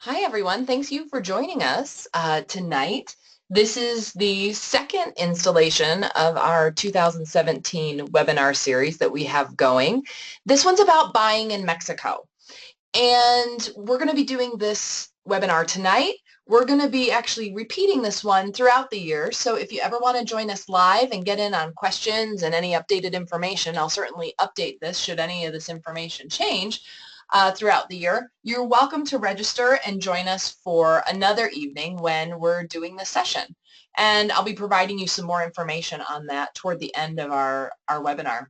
Hi, everyone. Thanks you for joining us tonight. This is the second installation of our 2017 webinar series that we have going. This one's about buying in Mexico. And we're going to be doing this webinar tonight. We're going to be actually repeating this one throughout the year. So if you ever want to join us live and get in on questions and any updated information, I'll certainly update this should any of this information change throughout the year. You're welcome to register and join us for another evening when we're doing this session. And I'll be providing you some more information on that toward the end of our webinar.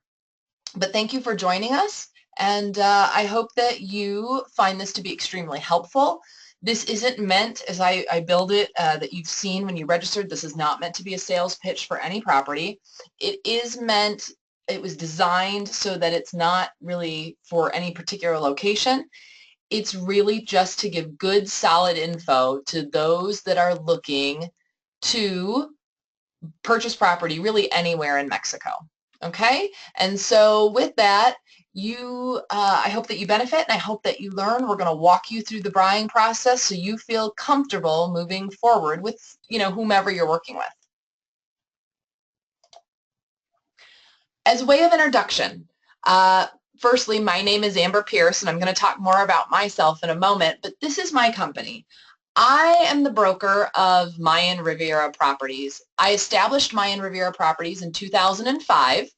But thank you for joining us. And I hope that you find this to be extremely helpful. This isn't meant, as I build it, that you've seen when you registered, this is not meant to be a sales pitch for any property. It is meant, it was designed so that it's not really for any particular location. It's really just to give good, solid info to those that are looking to purchase property really anywhere in Mexico. Okay, and so with that, I hope that you benefit and I hope that you learn. We're going to walk you through the buying process so you feel comfortable moving forward with, whomever you're working with. As a way of introduction, firstly, my name is Amber Pearce and I'm going to talk more about myself in a moment, but this is my company. I am the broker of Mayan Riviera Properties. I established Mayan Riviera Properties in 2005,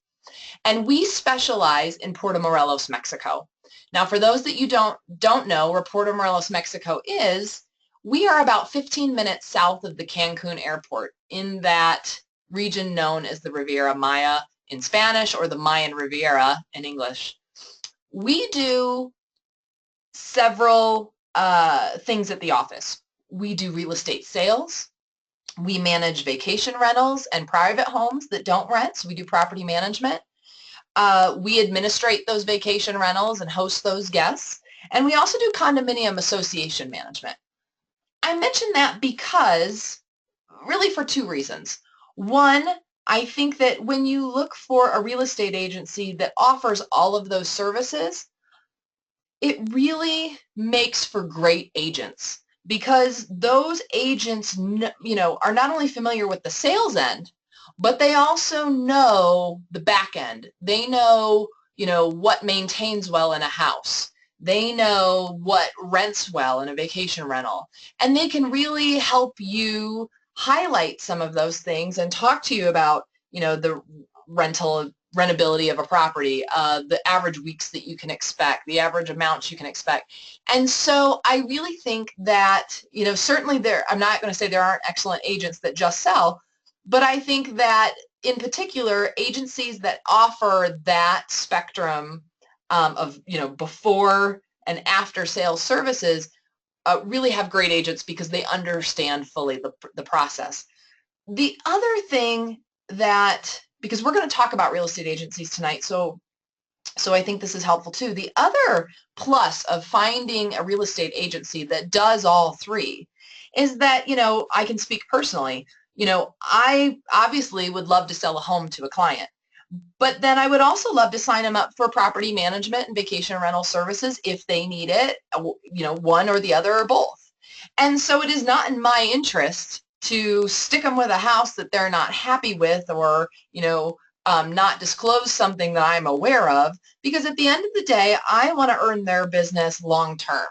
and we specialize in Puerto Morelos, Mexico. Now, for those that you don't know where Puerto Morelos, Mexico is, we are about 15 minutes south of the Cancun airport in that region known as the Riviera Maya in Spanish or the Mayan Riviera in English. We do several things at the office. We do real estate sales. We manage vacation rentals and private homes that don't rent, so we do property management. We administrate those vacation rentals and host those guests. And we also do condominium association management. I mention that because, really for two reasons. One, I think that when you look for a real estate agency that offers all of those services, it really makes for great agents because those agents, are not only familiar with the sales end, but they also know the back end. They know, what maintains well in a house. They know what rents well in a vacation rental. And they can really help you highlight some of those things and talk to you about, the rentability of a property, the average weeks that you can expect, the average amounts you can expect. And so I really think that, certainly I'm not going to say there aren't excellent agents that just sell, but I think that in particular, agencies that offer that spectrum of, before and after sales services really have great agents because they understand fully the process. The other thing that, because we're going to talk about real estate agencies tonight, so I think this is helpful too. The other plus of finding a real estate agency that does all three is that, I can speak personally. I obviously would love to sell a home to a client, but then I would also love to sign them up for property management and vacation rental services if they need it, one or the other or both. And so it is not in my interest to stick them with a house that they're not happy with or, not disclose something that I'm aware of, because at the end of the day, I want to earn their business long term.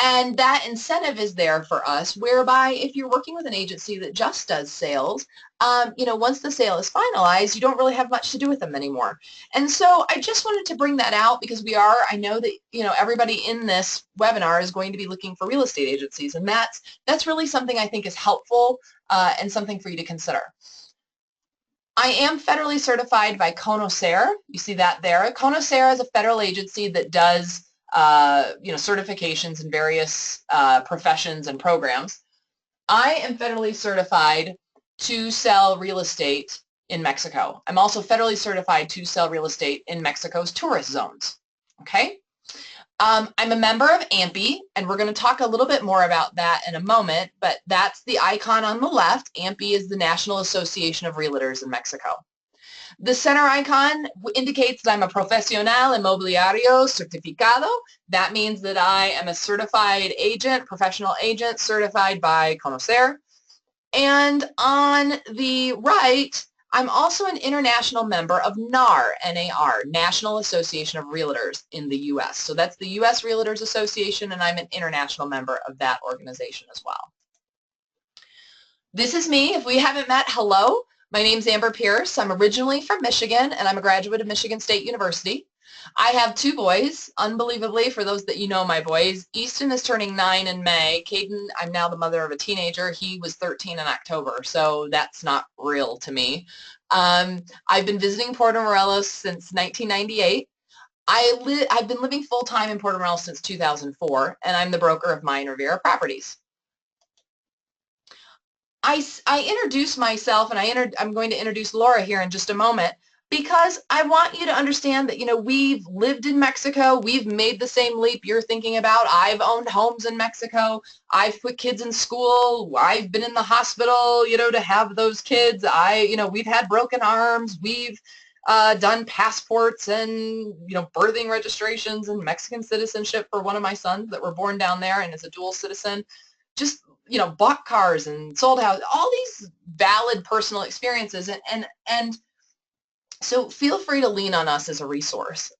And that incentive is there for us, whereby if you're working with an agency that just does sales, once the sale is finalized, you don't really have much to do with them anymore. And so I just wanted to bring that out because I know that, everybody in this webinar is going to be looking for real estate agencies. And that's really something I think is helpful and something for you to consider. I am federally certified by Conocer. You see that there. Conocer is a federal agency that does certifications in various professions and programs. I am federally certified to sell real estate in Mexico. I'm also federally certified to sell real estate in Mexico's tourist zones. Okay? I'm a member of A.M.P.I, and we're going to talk a little bit more about that in a moment, but that's the icon on the left. A.M.P.I is the National Association of Realtors in Mexico. The center icon indicates that I'm a profesional inmobiliario certificado. That means that I am a certified agent, professional agent, certified by Conocer. And on the right, I'm also an international member of NAR, N-A-R, National Association of Realtors in the U.S. So that's the U.S. Realtors Association, and I'm an international member of that organization as well. This is me. If we haven't met, hello. My name's Amber Pearce. I'm originally from Michigan, and I'm a graduate of Michigan State University. I have two boys, unbelievably, for those that you know my boys. Easton is turning 9 in May. Caden, I'm now the mother of a teenager. He was 13 in October, so that's not real to me. I've been visiting Puerto Morelos since 1998. I've been living full-time in Puerto Morelos since 2004, and I'm the broker of Mayan Riviera Properties. I introduce myself, and I'm going to introduce Laura here in just a moment, because I want you to understand that, you know, we've lived in Mexico. We've made the same leap you're thinking about. I've owned homes in Mexico. I've put kids in school. I've been in the hospital, you know, to have those kids. We've had broken arms. We've done passports and, you know, birthing registrations and Mexican citizenship for one of my sons that were born down there and is a dual citizen. Just, you know, bought cars and sold houses, all these valid personal experiences. And so feel free to lean on us as a resource.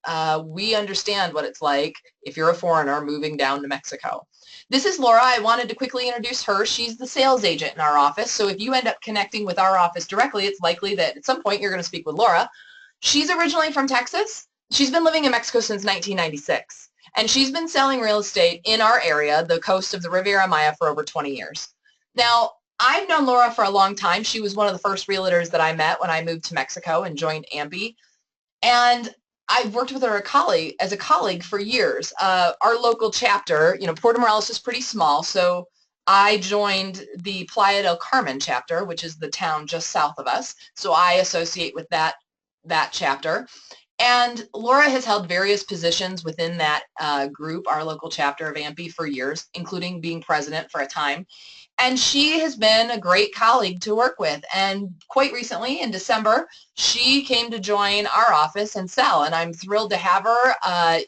We understand what it's like if you're a foreigner moving down to Mexico. This is Laura. I wanted to quickly introduce her. She's the sales agent in our office. So if you end up connecting with our office directly, it's likely that at some point you're going to speak with Laura. She's originally from Texas. She's been living in Mexico since 1996. And she's been selling real estate in our area, the coast of the Riviera Maya, for over 20 years. Now, I've known Laura for a long time. She was one of the first realtors that I met when I moved to Mexico and joined A.M.P.I. And I've worked with her as a colleague for years. Our local chapter, you know, Puerto Morelos is pretty small, so I joined the Playa del Carmen chapter, which is the town just south of us. So I associate with that chapter. And Laura has held various positions within that group, our local chapter of A.M.P.I. for years, including being president for a time. And she has been a great colleague to work with. And quite recently, in December, she came to join our office and sell. And I'm thrilled to have her.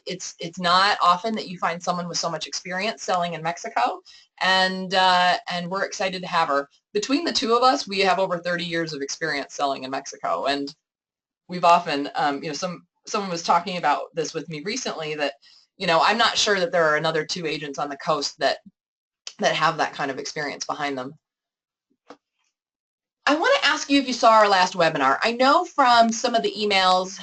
It's not often that you find someone with so much experience selling in Mexico. And we're excited to have her. Between the two of us, we have over 30 years of experience selling in Mexico. And we've often, someone was talking about this with me recently that, you know, I'm not sure that there are another 2 agents on the coast that have that kind of experience behind them. I want to ask you if you saw our last webinar. I know from some of the emails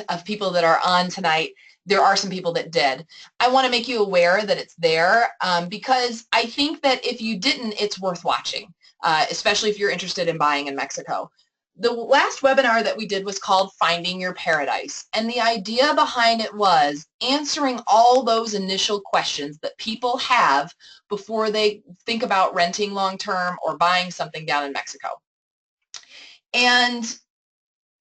of people that are on tonight, there are some people that did. I want to make you aware that it's there because I think that if you didn't, it's worth watching, especially if you're interested in buying in Mexico. The last webinar that we did was called Finding Your Paradise, and the idea behind it was answering all those initial questions that people have before they think about renting long-term or buying something down in Mexico. And,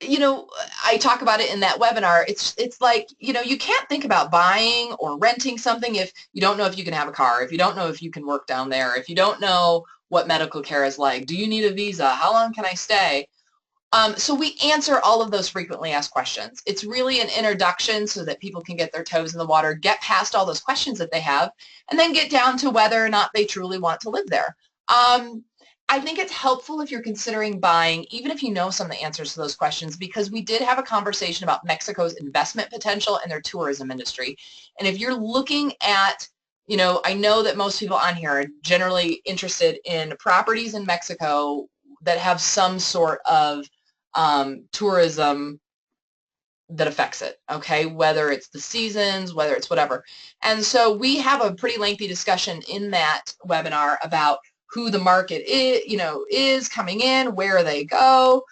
you know, I talk about it in that webinar. It's like, you know, you can't think about buying or renting something if you don't know if you can have a car, if you don't know if you can work down there, if you don't know what medical care is like. Do you need a visa? How long can I stay? So we answer all of those frequently asked questions. It's really an introduction so that people can get their toes in the water, get past all those questions that they have, and then get down to whether or not they truly want to live there. I think it's helpful if you're considering buying, even if you know some of the answers to those questions, because we did have a conversation about Mexico's investment potential and their tourism industry. And if you're looking at, you know, I know that most people on here are generally interested in properties in Mexico that have some sort of tourism that affects it, okay, whether it's the seasons, whether it's whatever. And so we have a pretty lengthy discussion in that webinar about who the market is coming in, where they go,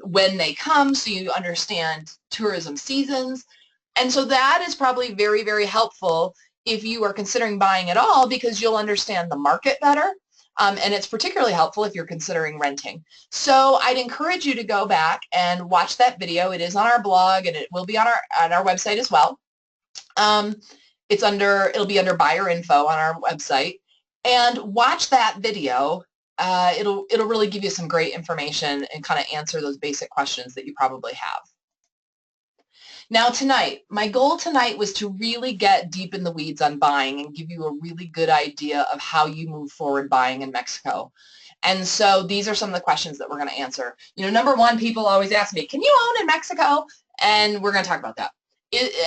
when they come, so you understand tourism seasons. And so that is probably very, very helpful if you are considering buying at all, because you'll understand the market better. And it's particularly helpful if you're considering renting. So I'd encourage you to go back and watch that video. It is on our blog, and it will be on our website as well. It'll be under buyer info on our website. And watch that video it'll really give you some great information and kind of answer those basic questions that you probably have. Now tonight, my goal tonight was to really get deep in the weeds on buying and give you a really good idea of how you move forward buying in Mexico. And so these are some of the questions that we're going to answer. You know, number one, people always ask me, can you own in Mexico? And we're going to talk about that.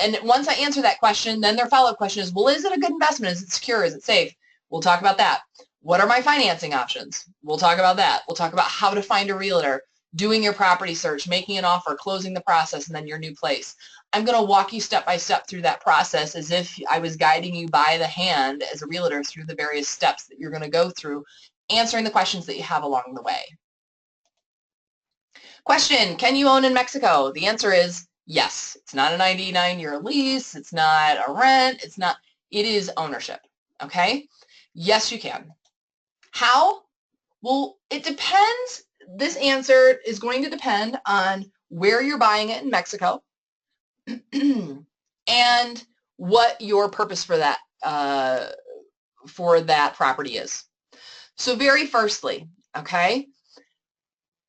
And once I answer that question, then their follow-up question is, well, is it a good investment? Is it secure? Is it safe? We'll talk about that. What are my financing options? We'll talk about that. We'll talk about how to find a realtor, doing your property search, making an offer, closing the process, and then your new place. I'm going to walk you step by step through that process as if I was guiding you by the hand as a realtor through the various steps that you're going to go through, answering the questions that you have along the way. Question, can you own in Mexico? The answer is yes. It's not a 99-year lease. It's not a rent. It is ownership. Okay? Yes, you can. How? Well, it depends. This answer is going to depend on where you're buying it in Mexico and what your purpose for that property is. So very firstly, okay,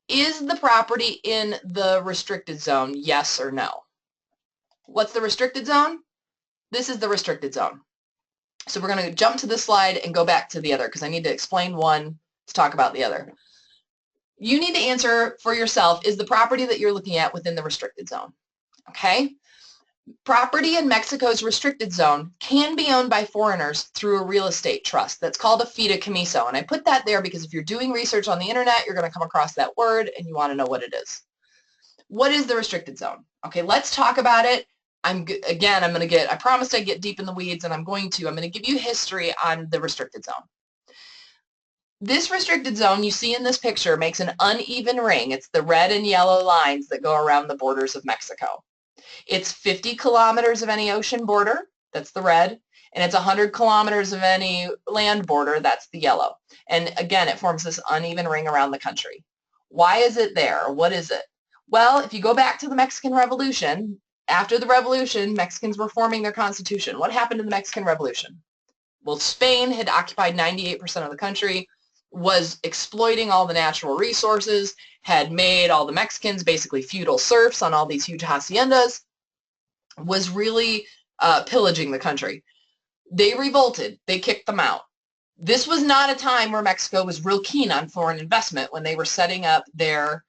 is the property in the restricted zone, yes or no? What's the restricted zone? This is the restricted zone. So we're going to jump to this slide and go back to the other because I need to explain one to talk about the other. You need to answer for yourself, is the property that you're looking at within the restricted zone? Okay? Property in Mexico's restricted zone can be owned by foreigners through a real estate trust. That's called a fideicomiso. And I put that there because if you're doing research on the internet, you're going to come across that word and you want to know what it is. What is the restricted zone? Okay, let's talk about it. I promised I'd get deep in the weeds, and I'm going to give you history on the restricted zone. This restricted zone you see in this picture makes an uneven ring. It's the red and yellow lines that go around the borders of Mexico. It's 50 kilometers of any ocean border, that's the red, and it's 100 kilometers of any land border, that's the yellow. And again, it forms this uneven ring around the country. Why is it there? What is it? Well, if you go back to the Mexican Revolution, after the revolution, Mexicans were forming their constitution. What happened in the Mexican Revolution? Well, Spain had occupied 98% of the country, was exploiting all the natural resources, had made all the Mexicans basically feudal serfs on all these huge haciendas, was really pillaging the country. They revolted. They kicked them out. This was not a time where Mexico was real keen on foreign investment when they were setting up their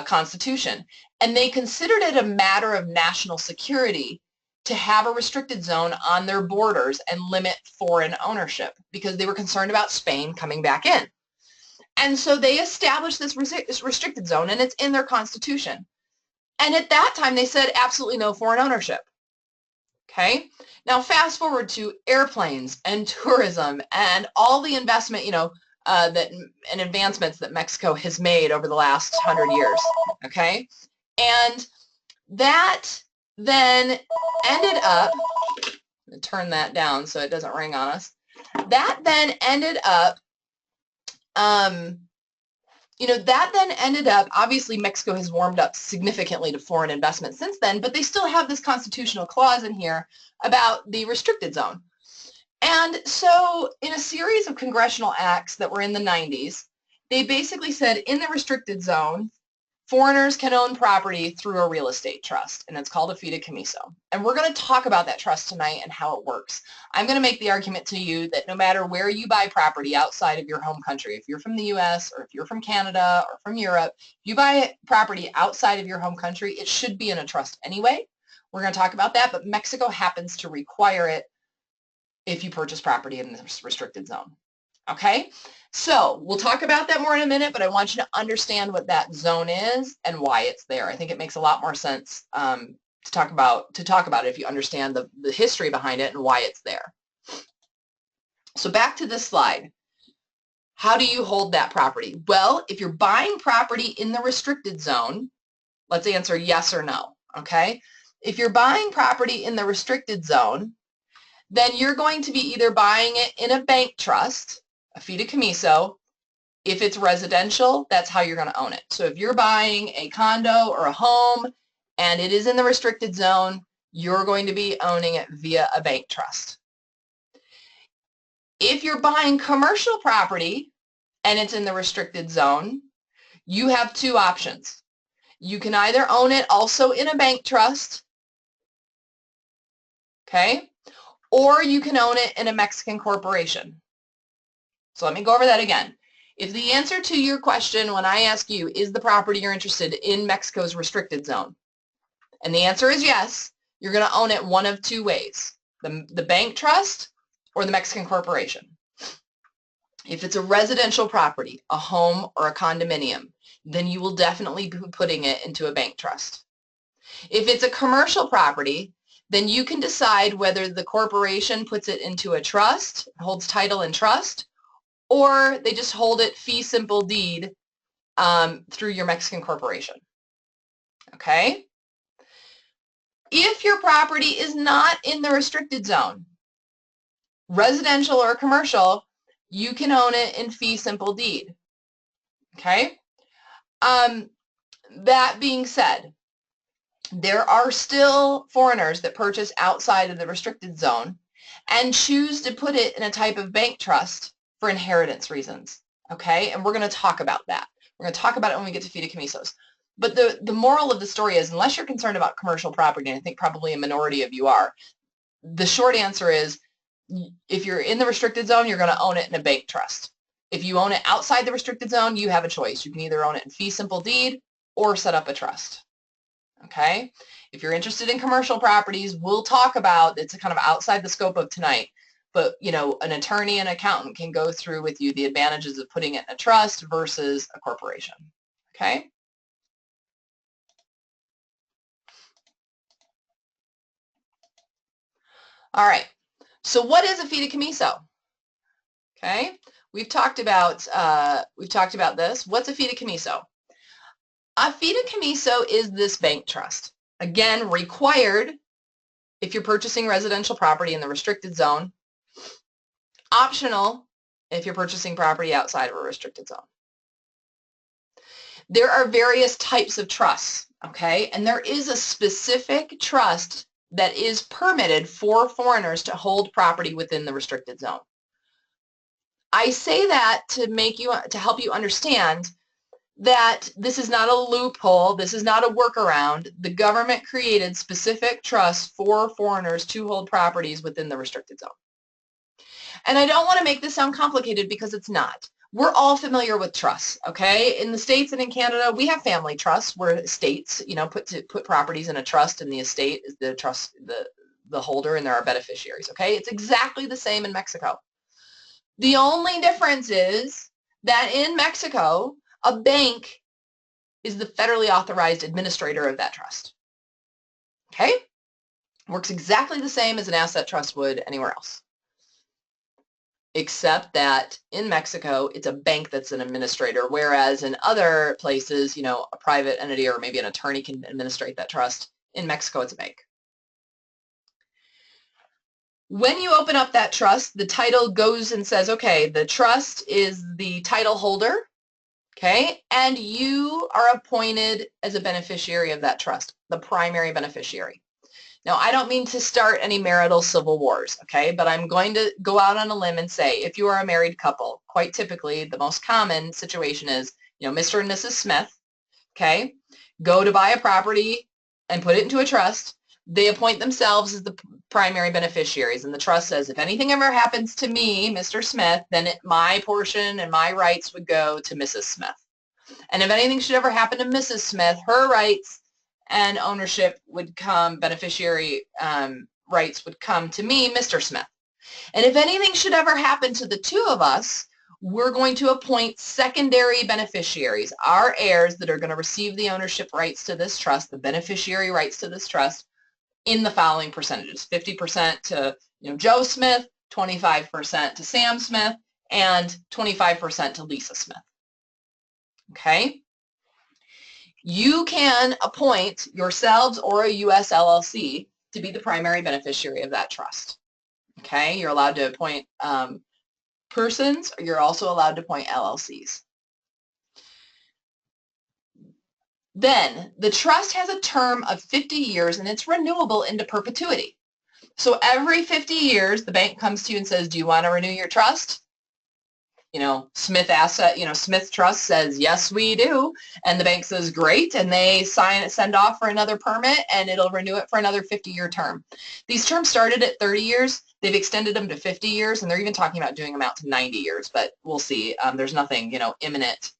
constitution. And they considered it a matter of national security to have a restricted zone on their borders and limit foreign ownership because they were concerned about Spain coming back in. And so they established this restricted zone, and it's in their constitution. And at that time, they said absolutely no foreign ownership. Okay? Now, fast forward to airplanes and tourism and all the investment, and advancements that Mexico has made over the last 100 years. Okay? And that then ended up, I'm going to turn that down so it doesn't ring on us. That then ended up, obviously Mexico has warmed up significantly to foreign investment since then, but they still have this constitutional clause in here about the restricted zone. And so in a series of congressional acts that were in the 90s, they basically said in the restricted zone, foreigners can own property through a real estate trust, and it's called a fideicomiso. And we're going to talk about that trust tonight and how it works. I'm going to make the argument to you that no matter where you buy property outside of your home country, if you're from the US or if you're from Canada or from Europe, if you buy property outside of your home country, it should be in a trust anyway. We're going to talk about that, but Mexico happens to require it if you purchase property in this restricted zone. Okay? So we'll talk about that more in a minute, but I want you to understand what that zone is and why it's there. I think it makes a lot more sense to talk about it if you understand the history behind it and why it's there. So back to this slide. How do you hold that property? Well, if you're buying property in the restricted zone, let's answer yes or no, okay? If you're buying property in the restricted zone, then you're going to be either buying it in a bank trust, a fideicomiso. If it's residential, that's how you're going to own it. So if you're buying a condo or a home and it is in the restricted zone, you're going to be owning it via a bank trust. If you're buying commercial property and it's in the restricted zone, you have two options. You can either own it also in a bank trust, okay, or you can own it in a Mexican corporation. So let me go over that again. If the answer to your question when I ask you, is the property you're interested in Mexico's restricted zone? And the answer is yes, you're going to own it one of two ways, the bank trust or the Mexican corporation. If it's a residential property, a home or a condominium, then you will definitely be putting it into a bank trust. If it's a commercial property, then you can decide whether the corporation puts it into a trust, holds title in trust, or they just hold it fee simple deed through your Mexican corporation. Okay? If your property is not in the restricted zone, residential or commercial, you can own it in fee simple deed. Okay? That being said, there are still foreigners that purchase outside of the restricted zone and choose to put it in a type of bank trust for inheritance reasons. Okay? And we're going to talk about that. We're going to talk about it when we get to fideicomisos. But the moral of the story is, unless you're concerned about commercial property, and I think probably a minority of you are, the short answer is, if you're in the restricted zone, you're going to own it in a bank trust. If you own it outside the restricted zone, you have a choice. You can either own it in fee simple deed or set up a trust. Okay? If you're interested in commercial properties, we'll talk about, it's kind of outside the scope of tonight, but you know, an attorney and accountant can go through with you the advantages of putting it in a trust versus a corporation. Okay? All right. So what is a fideicomiso? Okay? We've talked about this. What's a fideicomiso? A fideicomiso is this bank trust. Again, required if you're purchasing residential property in the restricted zone. Optional if you're purchasing property outside of a restricted zone. There are various types of trusts, okay? And there is a specific trust that is permitted for foreigners to hold property within the restricted zone. I say that to help you understand that this is not a loophole, this is not a workaround. The government created specific trusts for foreigners to hold properties within the restricted zone. And I don't want to make this sound complicated because it's not. We're all familiar with trusts, okay? In the States and in Canada, we have family trusts where estates, you know, put properties in a trust, and the estate is the trust, the holder, and there are beneficiaries, okay? It's exactly the same in Mexico. The only difference is that in Mexico, a bank is the federally authorized administrator of that trust. Okay? Works exactly the same as an asset trust would anywhere else. Except that in Mexico, it's a bank that's an administrator, whereas in other places, you know, a private entity or maybe an attorney can administrate that trust. In Mexico, it's a bank. When you open up that trust, the title goes and says, okay, the trust is the title holder, okay, and you are appointed as a beneficiary of that trust, the primary beneficiary. Now, I don't mean to start any marital civil wars, okay, but I'm going to go out on a limb and say, if you are a married couple, quite typically, the most common situation is, you know, Mr. and Mrs. Smith, okay, go to buy a property and put it into a trust. They appoint themselves as the primary beneficiaries, and the trust says, if anything ever happens to me, Mr. Smith, then my portion and my rights would go to Mrs. Smith. And if anything should ever happen to Mrs. Smith, her rights and ownership would come, beneficiary rights would come to me, Mr. Smith. And if anything should ever happen to the two of us, we're going to appoint secondary beneficiaries, our heirs that are going to receive the ownership rights to this trust, the beneficiary rights to this trust, in the following percentages: 50% to, you know, Joe Smith, 25% to Sam Smith, and 25% to Lisa Smith. Okay? You can appoint yourselves or a U.S. LLC to be the primary beneficiary of that trust. Okay? You're allowed to appoint persons, or you're also allowed to appoint LLCs. Then, the trust has a term of 50 years, and it's renewable into perpetuity. So every 50 years, the bank comes to you and says, do you want to renew your trust? Smith asset, Smith Trust says, yes, we do. And the bank says, great. And they send off for another permit, and it'll renew it for another 50-year term. These terms started at 30 years. They've extended them to 50 years, and they're even talking about doing them out to 90 years. But we'll see. There's nothing, imminent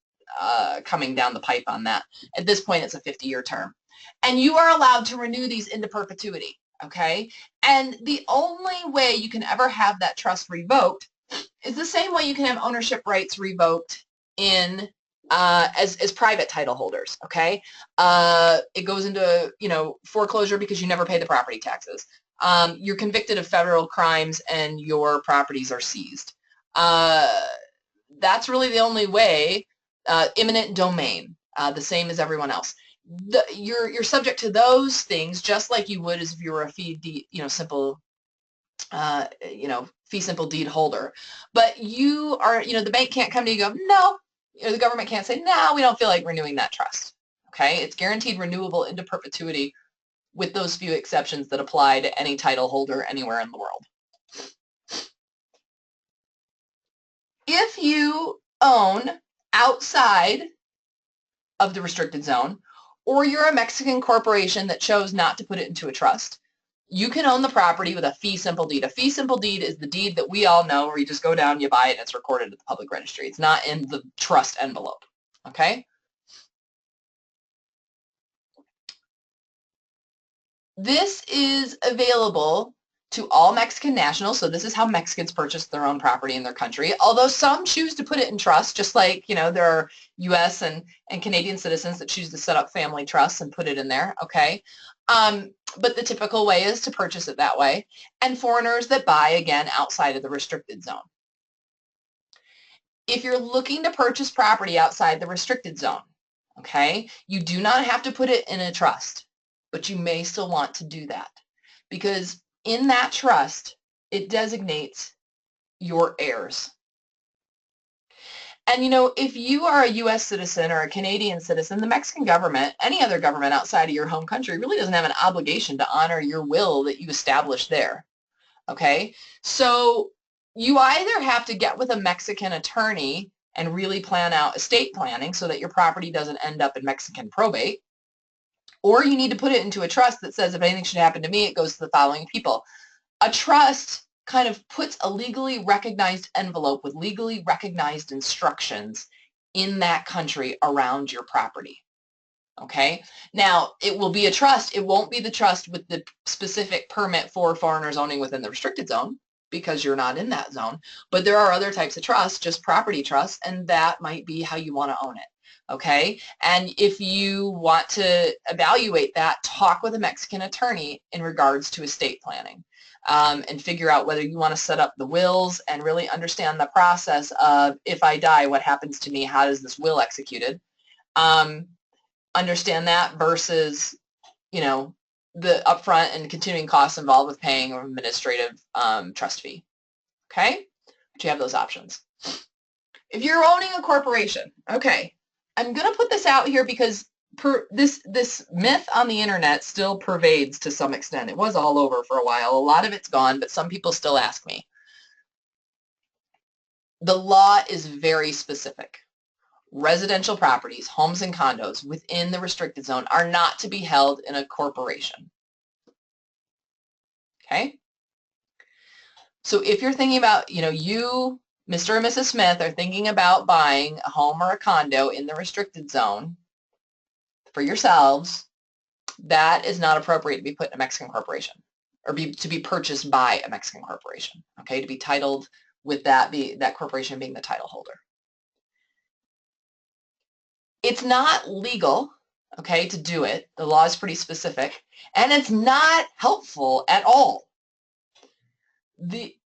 coming down the pipe on that. At this point, it's a 50-year term. And you are allowed to renew these into perpetuity, okay? And the only way you can ever have that trust revoked is the same way you can have ownership rights revoked in as private title holders, okay? It goes into, foreclosure because you never pay the property taxes. You're convicted of federal crimes and your properties are seized. That's really the only way. Eminent domain, the same as everyone else. You're subject to those things just like you would as if you were a fee simple fee simple deed holder. But you are, the bank can't come to you and go, no, the government can't say, no, we don't feel like renewing that trust. Okay, it's guaranteed renewable into perpetuity with those few exceptions that apply to any title holder anywhere in the world. If you own outside of the restricted zone, or you're a Mexican corporation that chose not to put it into a trust, you can own the property with a fee simple deed. A fee simple deed is the deed that we all know where you just go down, you buy it, and it's recorded at the public registry. It's not in the trust envelope, okay? This is available to all Mexican nationals, so this is how Mexicans purchase their own property in their country, although some choose to put it in trust, just like, there are U.S. and Canadian citizens that choose to set up family trusts and put it in there, okay? But the typical way is to purchase it that way, and foreigners that buy, again, outside of the restricted zone. If you're looking to purchase property outside the restricted zone, okay, you do not have to put it in a trust, but you may still want to do that because in that trust, it designates your heirs. And, if you are a U.S. citizen or a Canadian citizen, the Mexican government, any other government outside of your home country, really doesn't have an obligation to honor your will that you established there, okay? So you either have to get with a Mexican attorney and really plan out estate planning so that your property doesn't end up in Mexican probate, or you need to put it into a trust that says if anything should happen to me, it goes to the following people. A trust kind of puts a legally recognized envelope with legally recognized instructions in that country around your property. Okay? Now, it will be a trust. It won't be the trust with the specific permit for foreigners owning within the restricted zone because you're not in that zone. But there are other types of trusts, just property trusts, and that might be how you want to own it. Okay, and if you want to evaluate that, talk with a Mexican attorney in regards to estate planning and figure out whether you want to set up the wills and really understand the process of if I die, what happens to me? How does this will executed? Understand that versus, the upfront and continuing costs involved with paying an administrative trust fee. Okay, but you have those options. If you're owning a corporation, okay. I'm going to put this out here because this myth on the internet still pervades to some extent. It was all over for a while. A lot of it's gone, but some people still ask me. The law is very specific. Residential properties, homes and condos within the restricted zone are not to be held in a corporation. Okay? So if you're thinking about, you, Mr. and Mrs. Smith, are thinking about buying a home or a condo in the restricted zone for yourselves, that is not appropriate to be put in a Mexican corporation or to be purchased by a Mexican corporation, okay, to be titled with that corporation being the title holder. It's not legal, okay, to do it. The law is pretty specific, and it's not helpful at all. The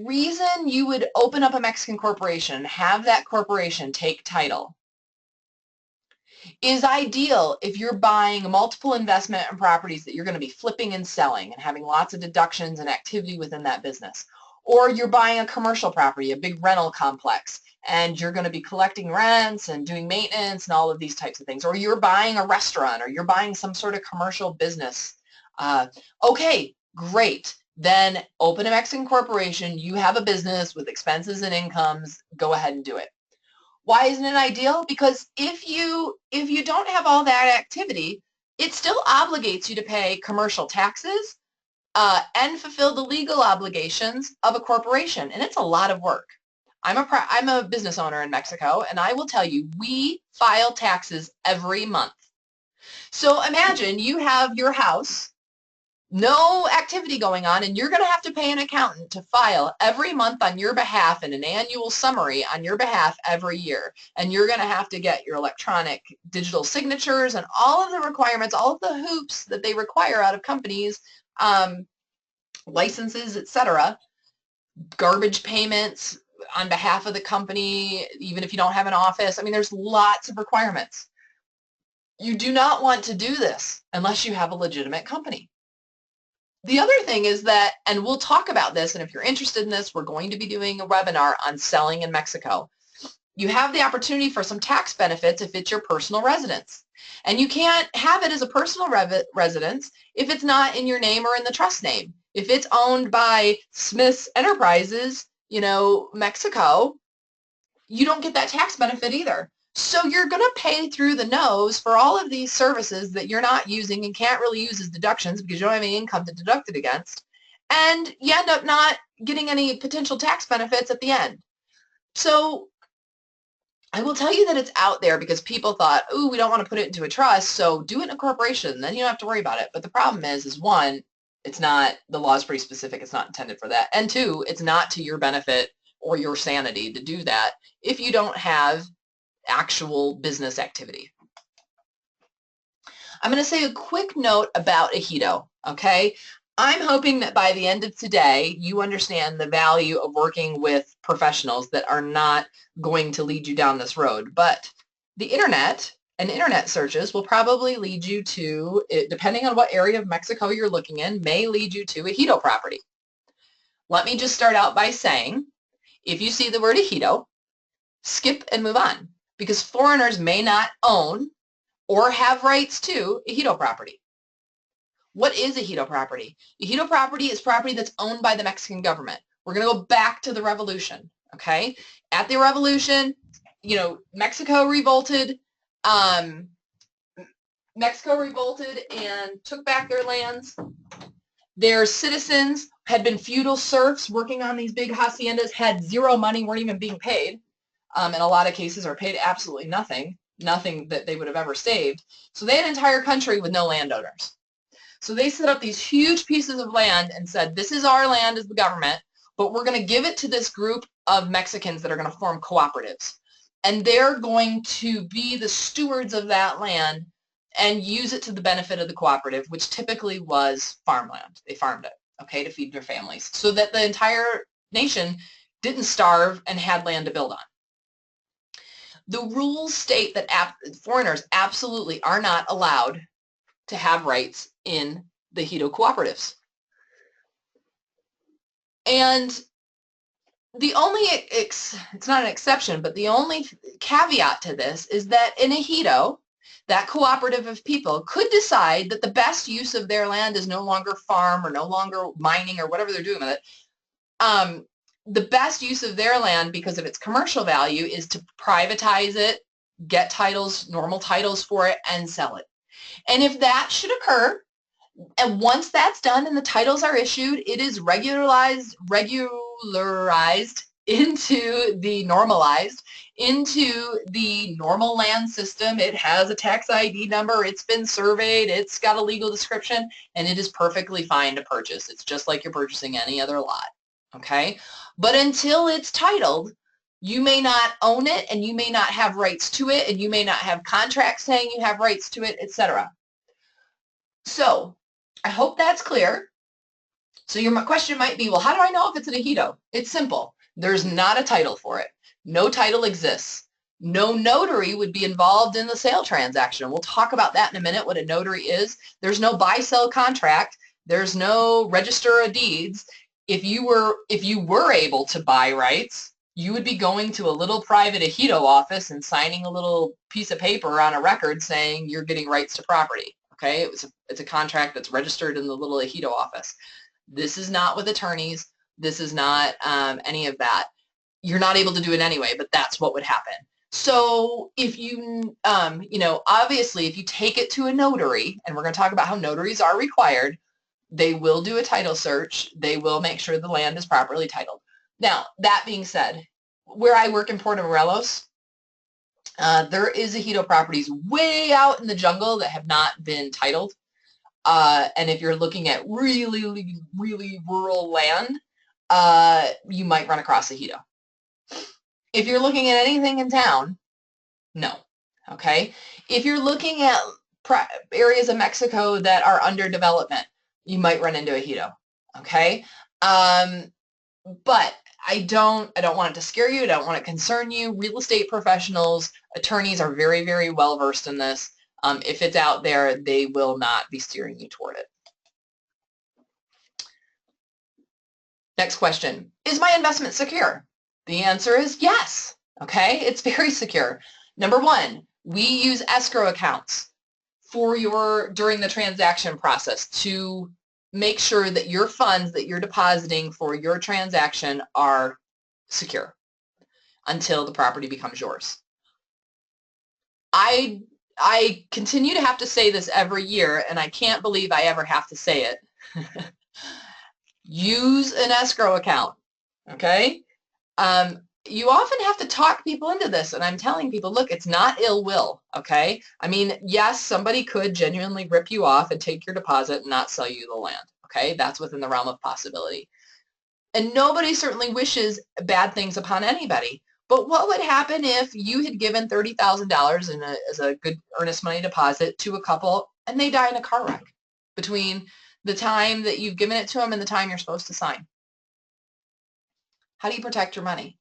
reason you would open up a Mexican corporation, have that corporation take title, is ideal if you're buying multiple investment and properties that you're going to be flipping and selling and having lots of deductions and activity within that business. Or you're buying a commercial property, a big rental complex, and you're going to be collecting rents and doing maintenance and all of these types of things. Or you're buying a restaurant, or you're buying some sort of commercial business. Okay, great. then open a Mexican corporation. You have a business with expenses and incomes. Go ahead and do it. Why isn't it ideal? Because if you don't have all that activity, it still obligates you to pay commercial taxes and fulfill the legal obligations of a corporation, and it's a lot of work. I'm a business owner in Mexico, and I will tell you, we file taxes every month. So imagine you have your house, no activity going on, and you're going to have to pay an accountant to file every month on your behalf and an annual summary on your behalf every year. And you're going to have to get your electronic digital signatures and all of the requirements, all of the hoops that they require out of companies, licenses, etc., garbage payments on behalf of the company, even if you don't have an office. I mean, there's lots of requirements. You do not want to do this unless you have a legitimate company. The other thing is that, and we'll talk about this, and if you're interested in this, we're going to be doing a webinar on selling in Mexico. You have the opportunity for some tax benefits if it's your personal residence. And you can't have it as a personal residence if it's not in your name or in the trust name. If it's owned by Smith's Enterprises, Mexico, you don't get that tax benefit either. So you're going to pay through the nose for all of these services that you're not using and can't really use as deductions because you don't have any income to deduct it against. And you end up not getting any potential tax benefits at the end. So I will tell you that it's out there because people thought, ooh, we don't want to put it into a trust, so do it in a corporation, then you don't have to worry about it. But the problem is one, it's not, the law is pretty specific, it's not intended for that. And two, it's not to your benefit or your sanity to do that if you don't have actual business activity. I'm going to say a quick note about a Hito, okay? I'm hoping that by the end of today, you understand the value of working with professionals that are not going to lead you down this road. But the internet and internet searches will probably lead you to, depending on what area of Mexico you're looking in, may lead you to a Hito property. Let me just start out by saying, if you see the word Hito, skip and move on, because foreigners may not own or have rights to a Hito property. What is a Hito property? A Hito property is property that's owned by the Mexican government. We're going to go back to the revolution, okay? At the revolution, Mexico revolted. Mexico revolted and took back their lands. Their citizens had been feudal serfs working on these big haciendas, had zero money, weren't even being paid. In a lot of cases are paid absolutely nothing that they would have ever saved. So they had an entire country with no landowners. So they set up these huge pieces of land and said, this is our land as the government, but we're going to give it to this group of Mexicans that are going to form cooperatives. And they're going to be the stewards of that land and use it to the benefit of the cooperative, which typically was farmland. They farmed it, okay, to feed their families, so that the entire nation didn't starve and had land to build on. The rules state that foreigners absolutely are not allowed to have rights in the Hito cooperatives. And the only, it's not an exception, but the only caveat to this is that in a Hito, that cooperative of people could decide that the best use of their land is no longer farm or no longer mining or whatever they're doing with it. The best use of their land, because of its commercial value, is to privatize it, get titles, normal titles for it, and sell it. And if that should occur, and once that's done and the titles are issued, it is regularized into the normalized, into the normal land system. It has a tax ID number, it's been surveyed, it's got a legal description, and it is perfectly fine to purchase. It's just like you're purchasing any other lot, okay? But until it's titled, you may not own it, and you may not have rights to it, and you may not have contracts saying you have rights to it, etc. So I hope that's clear. So your question might be, well, how do I know if it's an Hito? It's simple. There's not a title for it. No title exists. No notary would be involved in the sale transaction. We'll talk about that in a minute, what a notary is. There's no buy-sell contract. There's no register of deeds. If you were able to buy rights, you would be going to a little private Hito office and signing a little piece of paper on a record saying you're getting rights to property. Okay, it's a contract that's registered in the little Hito office. This is not with attorneys. This is not any of that. You're not able to do it anyway, but that's what would happen. So if you, obviously if you take it to a notary, and we're going to talk about how notaries are required, they will do a title search. They will make sure the land is properly titled. Now, that being said, where I work in Puerto Morelos, there is a Hito properties way out in the jungle that have not been titled. And if you're looking at really, really rural land, you might run across a Hito. If you're looking at anything in town, no. Okay? If you're looking at areas of Mexico that are under development, you might run into a Hito. Okay? But I don't want it to scare you. I don't want it to concern you. Real estate professionals, attorneys are very, very well versed in this. If it's out there, they will not be steering you toward it. Next question. Is my investment secure? The answer is yes. Okay, it's very secure. Number one, we use escrow accounts during the transaction process to make sure that your funds that you're depositing for your transaction are secure until the property becomes yours. I continue to have to say this every year, and I can't believe I ever have to say it. Use an escrow account, okay? You often have to talk people into this, and I'm telling people, look, it's not ill will, okay? I mean, yes, somebody could genuinely rip you off and take your deposit and not sell you the land, okay? That's within the realm of possibility. And nobody certainly wishes bad things upon anybody. But what would happen if you had given $30,000 as a good earnest money deposit to a couple and they die in a car wreck between the time that you've given it to them and the time you're supposed to sign? How do you protect your money?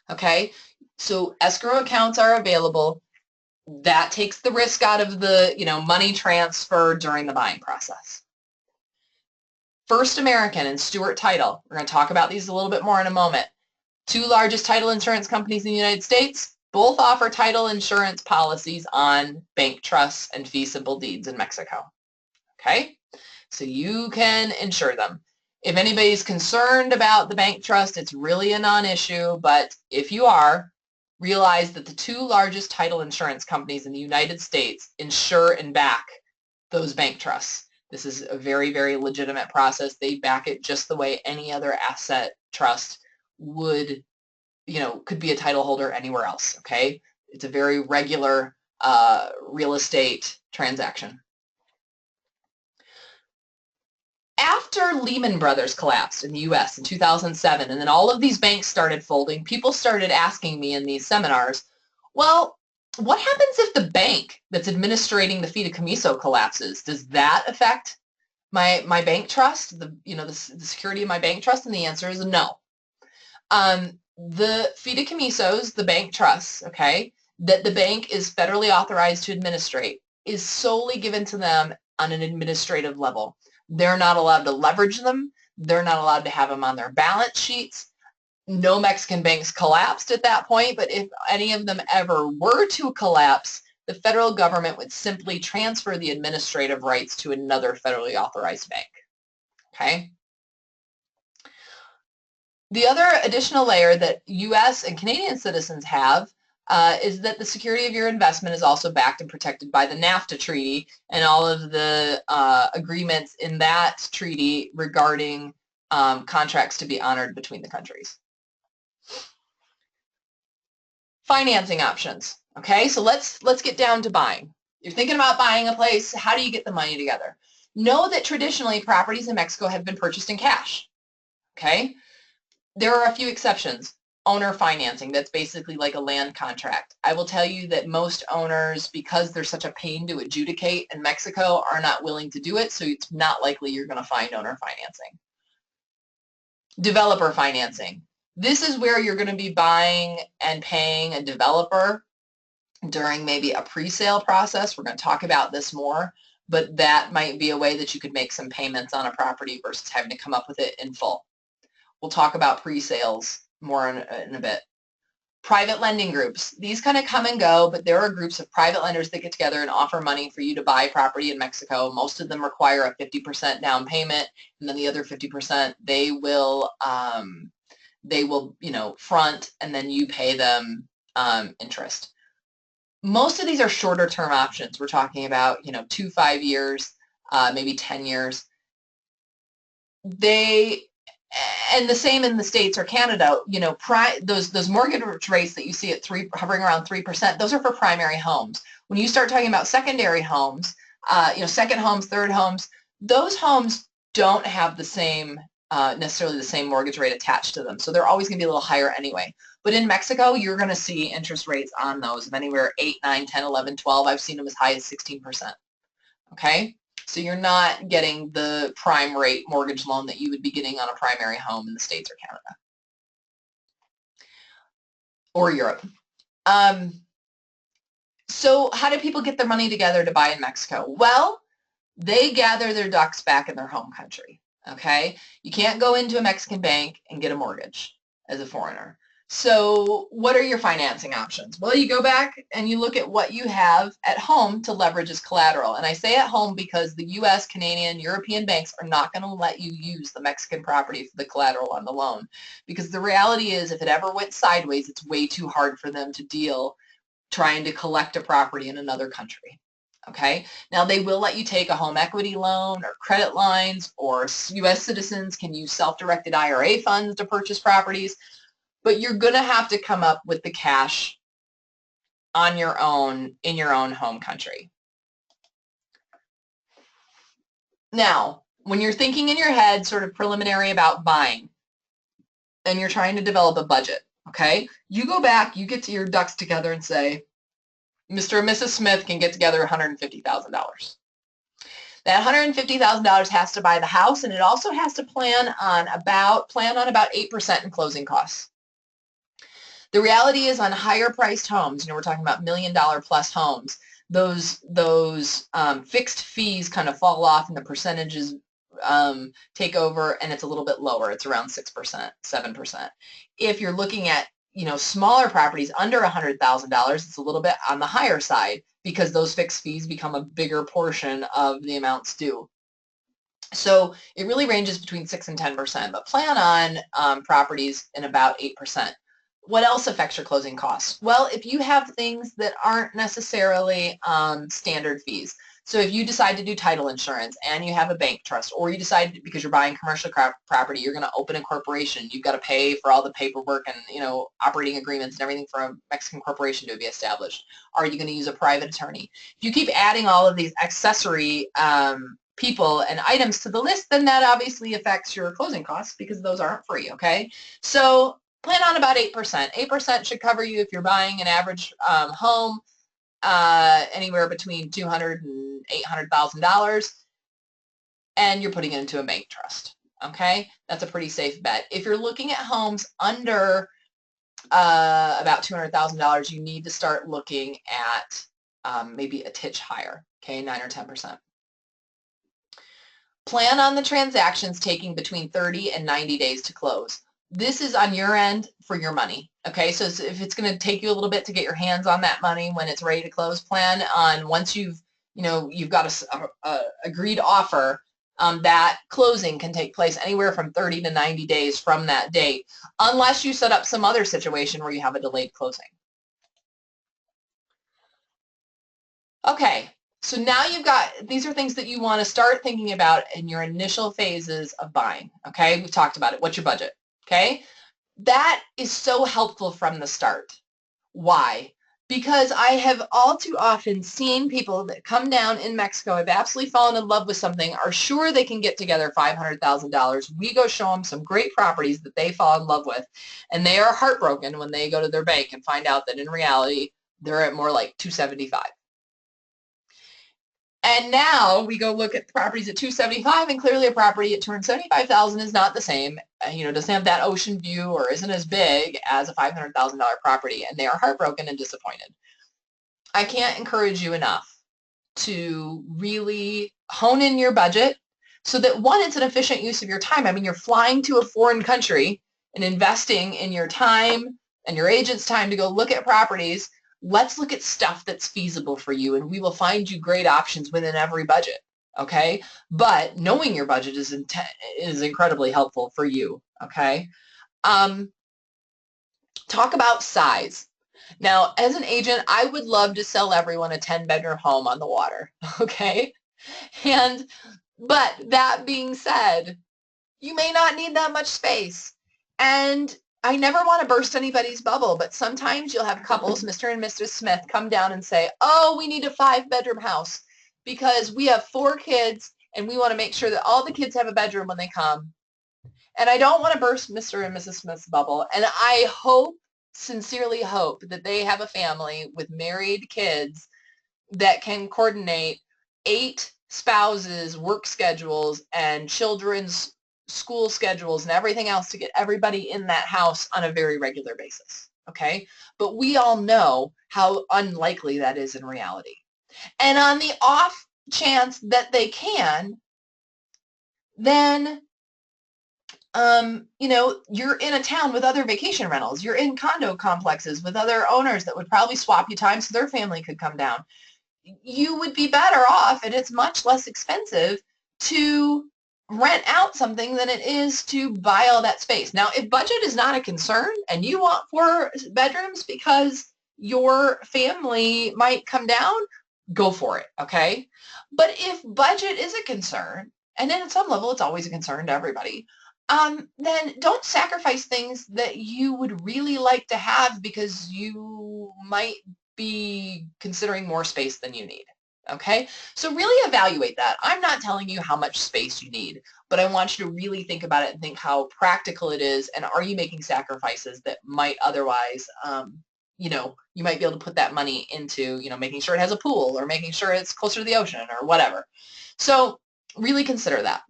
Okay, so escrow accounts are available. That takes the risk out of the money transfer during the buying process. First American and Stewart Title. We're going to talk about these a little bit more in a moment. Two largest title insurance companies in the United States. Both offer title insurance policies on bank trusts and fee simple deeds in Mexico. Okay, so you can insure them. If anybody's concerned about the bank trust, it's really a non-issue, but if you are, realize that the two largest title insurance companies in the United States insure and back those bank trusts. This is a very, very legitimate process. They back it just the way any other asset trust would, could be a title holder anywhere else, okay? It's a very regular real estate transaction. After Lehman Brothers collapsed in the U.S. in 2007, and then all of these banks started folding, people started asking me in these seminars, well, what happens if the bank that's administrating the fideicomiso collapses? Does that affect my bank trust, the security of my bank trust? And the answer is no. The fideicomisos, the bank trusts, okay, that the bank is federally authorized to administrate is solely given to them on an administrative level. They're not allowed to leverage them. They're not allowed to have them on their balance sheets. No Mexican banks collapsed at that point, but if any of them ever were to collapse, the federal government would simply transfer the administrative rights to another federally authorized bank. Okay? The other additional layer that U.S. and Canadian citizens have is that the security of your investment is also backed and protected by the NAFTA treaty and all of the agreements in that treaty regarding contracts to be honored between the countries. Financing options. Okay, so let's get down to buying. You're thinking about buying a place. How do you get the money together? Know that traditionally properties in Mexico have been purchased in cash. Okay, there are a few exceptions. Owner financing, that's basically like a land contract. I will tell you that most owners, because they're such a pain to adjudicate in Mexico, are not willing to do it, so it's not likely you're going to find owner financing. Developer financing. This is where you're going to be buying and paying a developer during maybe a pre-sale process. We're going to talk about this more, but that might be a way that you could make some payments on a property versus having to come up with it in full. We'll talk about pre-sales more in a bit. Private lending groups. These kind of come and go, but there are groups of private lenders that get together and offer money for you to buy property in Mexico. Most of them require a 50% down payment, and then the other 50% they will, front, and then you pay them interest. Most of these are shorter term options. We're talking about, 2 to 5 years, maybe 10 years. And the same in the States or Canada, those mortgage rates that you see at hovering around 3%, those are for primary homes. When you start talking about secondary homes, second homes, third homes, those homes don't have the same, necessarily the same mortgage rate attached to them. So they're always going to be a little higher anyway. But in Mexico, you're going to see interest rates on those of anywhere 8, 9, 10, 11, 12. I've seen them as high as 16%. Okay? So you're not getting the prime rate mortgage loan that you would be getting on a primary home in the States or Canada or Europe. So how do people get their money together to buy in Mexico? Well, they gather their ducks back in their home country. Okay? You can't go into a Mexican bank and get a mortgage as a foreigner. So what are your financing options? Well, you go back and you look at what you have at home to leverage as collateral. And I say at home because the U.S., Canadian, European banks are not going to let you use the Mexican property for the collateral on the loan. Because the reality is if it ever went sideways, it's way too hard for them to deal trying to collect a property in another country. Okay? Now, they will let you take a home equity loan or credit lines, or U.S. citizens can use self-directed IRA funds to purchase properties. But you're going to have to come up with the cash on your own in your own home country. Now, when you're thinking in your head sort of preliminary about buying and you're trying to develop a budget, okay, you go back, you get to your ducks together and say, Mr. and Mrs. Smith can get together $150,000. That $150,000 has to buy the house, and it also has to plan on about 8% in closing costs. The reality is on higher priced homes, we're talking about $1 million plus homes, those fixed fees kind of fall off and the percentages take over, and it's a little bit lower. It's around 6%, 7%. If you're looking at, smaller properties under $100,000, it's a little bit on the higher side because those fixed fees become a bigger portion of the amounts due. So it really ranges between 6 and 10%, but plan on properties in about 8%. What else affects your closing costs? Well, if you have things that aren't necessarily standard fees. So if you decide to do title insurance and you have a bank trust, or you decide because you're buying commercial property, you're going to open a corporation, you've got to pay for all the paperwork and, operating agreements and everything for a Mexican corporation to be established. Are you going to use a private attorney? If you keep adding all of these accessory people and items to the list, then that obviously affects your closing costs because those aren't free, okay? So plan on about 8%. 8% should cover you if you're buying an average home anywhere between $200,000 and $800,000, and you're putting it into a bank trust. Okay, that's a pretty safe bet. If you're looking at homes under about $200,000, you need to start looking at maybe a titch higher. Okay, 9 or 10%. Plan on the transactions taking between 30 and 90 days to close. This is on your end for your money, okay? So if it's going to take you a little bit to get your hands on that money when it's ready to close, plan on once you've got a agreed offer, that closing can take place anywhere from 30 to 90 days from that date, unless you set up some other situation where you have a delayed closing. Okay, so now these are things that you want to start thinking about in your initial phases of buying, okay? We've talked about it. What's your budget? Okay, that is so helpful from the start. Why? Because I have all too often seen people that come down in Mexico, have absolutely fallen in love with something, are sure they can get together $500,000. We go show them some great properties that they fall in love with, and they are heartbroken when they go to their bank and find out that in reality they're at more like $275,000. And now we go look at properties at $275,000, and clearly a property at $275,000 is not the same, doesn't have that ocean view or isn't as big as a $500,000 property, and they are heartbroken and disappointed. I can't encourage you enough to really hone in your budget so that, one, it's an efficient use of your time. I mean, you're flying to a foreign country and investing in your time and your agent's time to go look at properties, let's look at stuff that's feasible for you, and we will find you great options within every budget, okay? But knowing your budget is incredibly helpful for you, okay? Talk about size. Now, as an agent, I would love to sell everyone a 10-bedroom home on the water, okay? But that being said, you may not need that much space. And I never want to burst anybody's bubble, but sometimes you'll have couples, Mr. and Mrs. Smith, come down and say, oh, we need a 5-bedroom house because we have 4 kids and we want to make sure that all the kids have a bedroom when they come. And I don't want to burst Mr. and Mrs. Smith's bubble. And I sincerely hope that they have a family with married kids that can coordinate 8 spouses' work schedules and children's school schedules and everything else to get everybody in that house on a very regular basis, okay? But we all know how unlikely that is in reality. And on the off chance that they can, then you're in a town with other vacation rentals. You're in condo complexes with other owners that would probably swap you time so their family could come down. You would be better off, and it's much less expensive to rent out something than it is to buy all that space. Now, if budget is not a concern and you want 4 bedrooms because your family might come down, go for it, okay? But if budget is a concern, and then at some level it's always a concern to everybody, then don't sacrifice things that you would really like to have because you might be considering more space than you need, okay? So really evaluate that. I'm not telling you how much space you need, but I want you to really think about it and think how practical it is, and are you making sacrifices that might otherwise, you might be able to put that money into, making sure it has a pool or making sure it's closer to the ocean or whatever. So really consider that.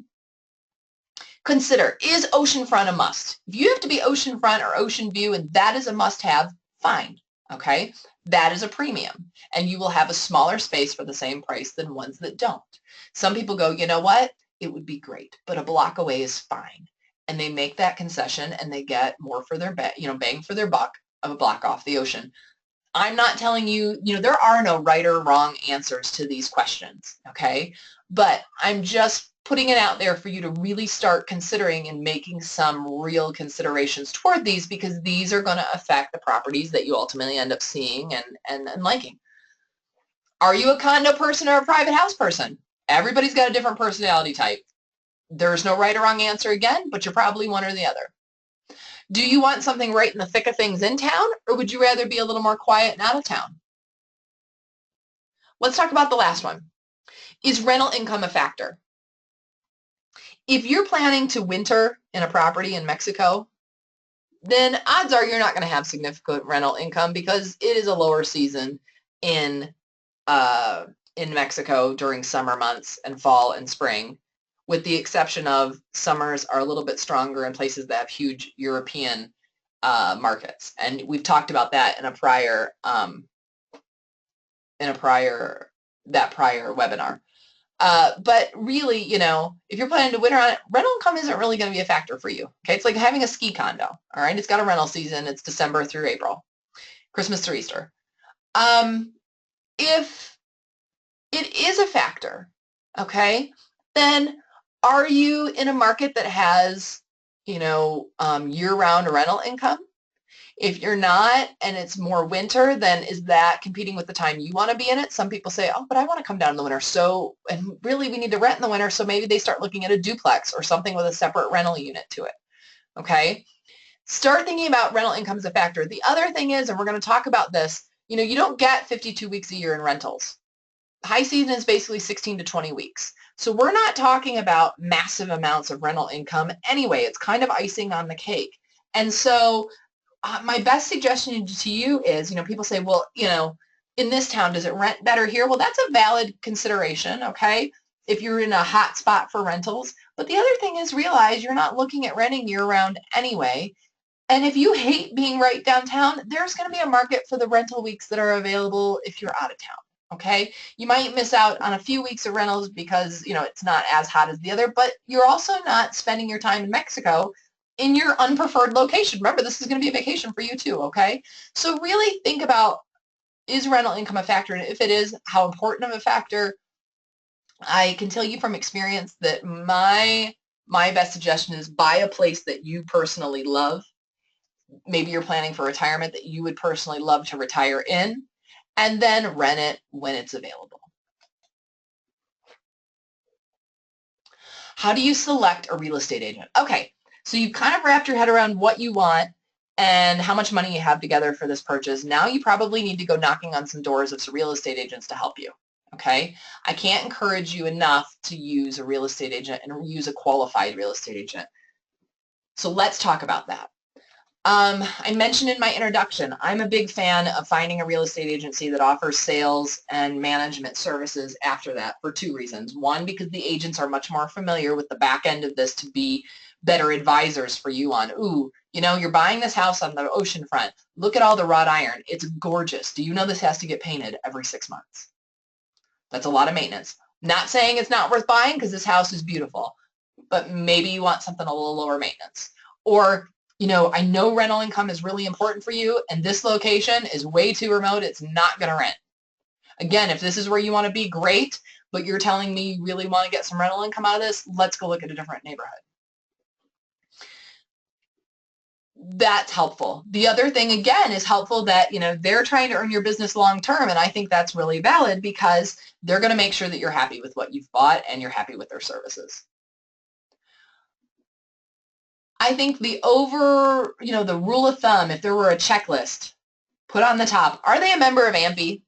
Consider, is oceanfront a must? If you have to be oceanfront or ocean view and that is a must-have, fine, okay? That is a premium, and you will have a smaller space for the same price than ones that don't. Some people go, you know what? It would be great, but a block away is fine. And they make that concession and they get more for their bang for their buck of a block off the ocean. I'm not telling you, there are no right or wrong answers to these questions, okay? But I'm just putting it out there for you to really start considering and making some real considerations toward these, because these are going to affect the properties that you ultimately end up seeing and liking. Are you a condo person or a private house person? Everybody's got a different personality type. There's no right or wrong answer again, but you're probably one or the other. Do you want something right in the thick of things in town, or would you rather be a little more quiet and out of town? Let's talk about the last one. Is rental income a factor? If you're planning to winter in a property in Mexico, then odds are you're not going to have significant rental income because it is a lower season in Mexico during summer months and fall and spring, with the exception of summers are a little bit stronger in places that have huge European markets. And we've talked about that in a prior webinar. But really, if you're planning to winter on it, rental income isn't really going to be a factor for you. Okay, it's like having a ski condo. All right, it's got a rental season. It's December through April, Christmas through Easter. If it is a factor, okay, then are you in a market that has, year-round rental income? If you're not and it's more winter, then is that competing with the time you want to be in it? Some people say, oh, but I want to come down in the winter. And really we need to rent in the winter, so maybe they start looking at a duplex or something with a separate rental unit to it, okay? Start thinking about rental income as a factor. The other thing is, and we're going to talk about this, you don't get 52 weeks a year in rentals. High season is basically 16 to 20 weeks. So we're not talking about massive amounts of rental income anyway. It's kind of icing on the cake. And so my best suggestion to you is, people say, well, in this town, does it rent better here? Well, that's a valid consideration, okay, if you're in a hot spot for rentals. But the other thing is, realize you're not looking at renting year-round anyway. And if you hate being right downtown, there's going to be a market for the rental weeks that are available if you're out of town, okay? You might miss out on a few weeks of rentals because, it's not as hot as the other, but you're also not spending your time in Mexico in your unpreferred location. Remember, this is going to be a vacation for you too, okay? So really think about, is rental income a factor? And if it is, how important of a factor? I can tell you from experience that my best suggestion is buy a place that you personally love. Maybe you're planning for retirement that you would personally love to retire in, and then rent it when it's available. How do you select a real estate agent? Okay, so you've kind of wrapped your head around what you want and how much money you have together for this purchase. Now you probably need to go knocking on some doors of some real estate agents to help you. Okay, I can't encourage you enough to use a real estate agent and use a qualified real estate agent. So let's talk about that. I mentioned in my introduction, I'm a big fan of finding a real estate agency that offers sales and management services after that for two reasons. One, because the agents are much more familiar with the back end of this to be better advisors for you on, ooh, you know, you're buying this house on the ocean front. Look at all the wrought iron. It's gorgeous. Do you know this has to get painted every 6 months? That's a lot of maintenance. Not saying it's not worth buying because this house is beautiful, but maybe you want something a little lower maintenance. Or, you know, I know rental income is really important for you and this location is way too remote. It's not going to rent. Again, if this is where you want to be, great, but you're telling me you really want to get some rental income out of this, let's go look at a different neighborhood. That's helpful. The other thing, again, is helpful that, you know, they're trying to earn your business long term, and I think that's really valid because they're going to make sure that you're happy with what you've bought and you're happy with their services. I think the rule of thumb, if there were a checklist, put on the top, are they a member of A.M.P.I?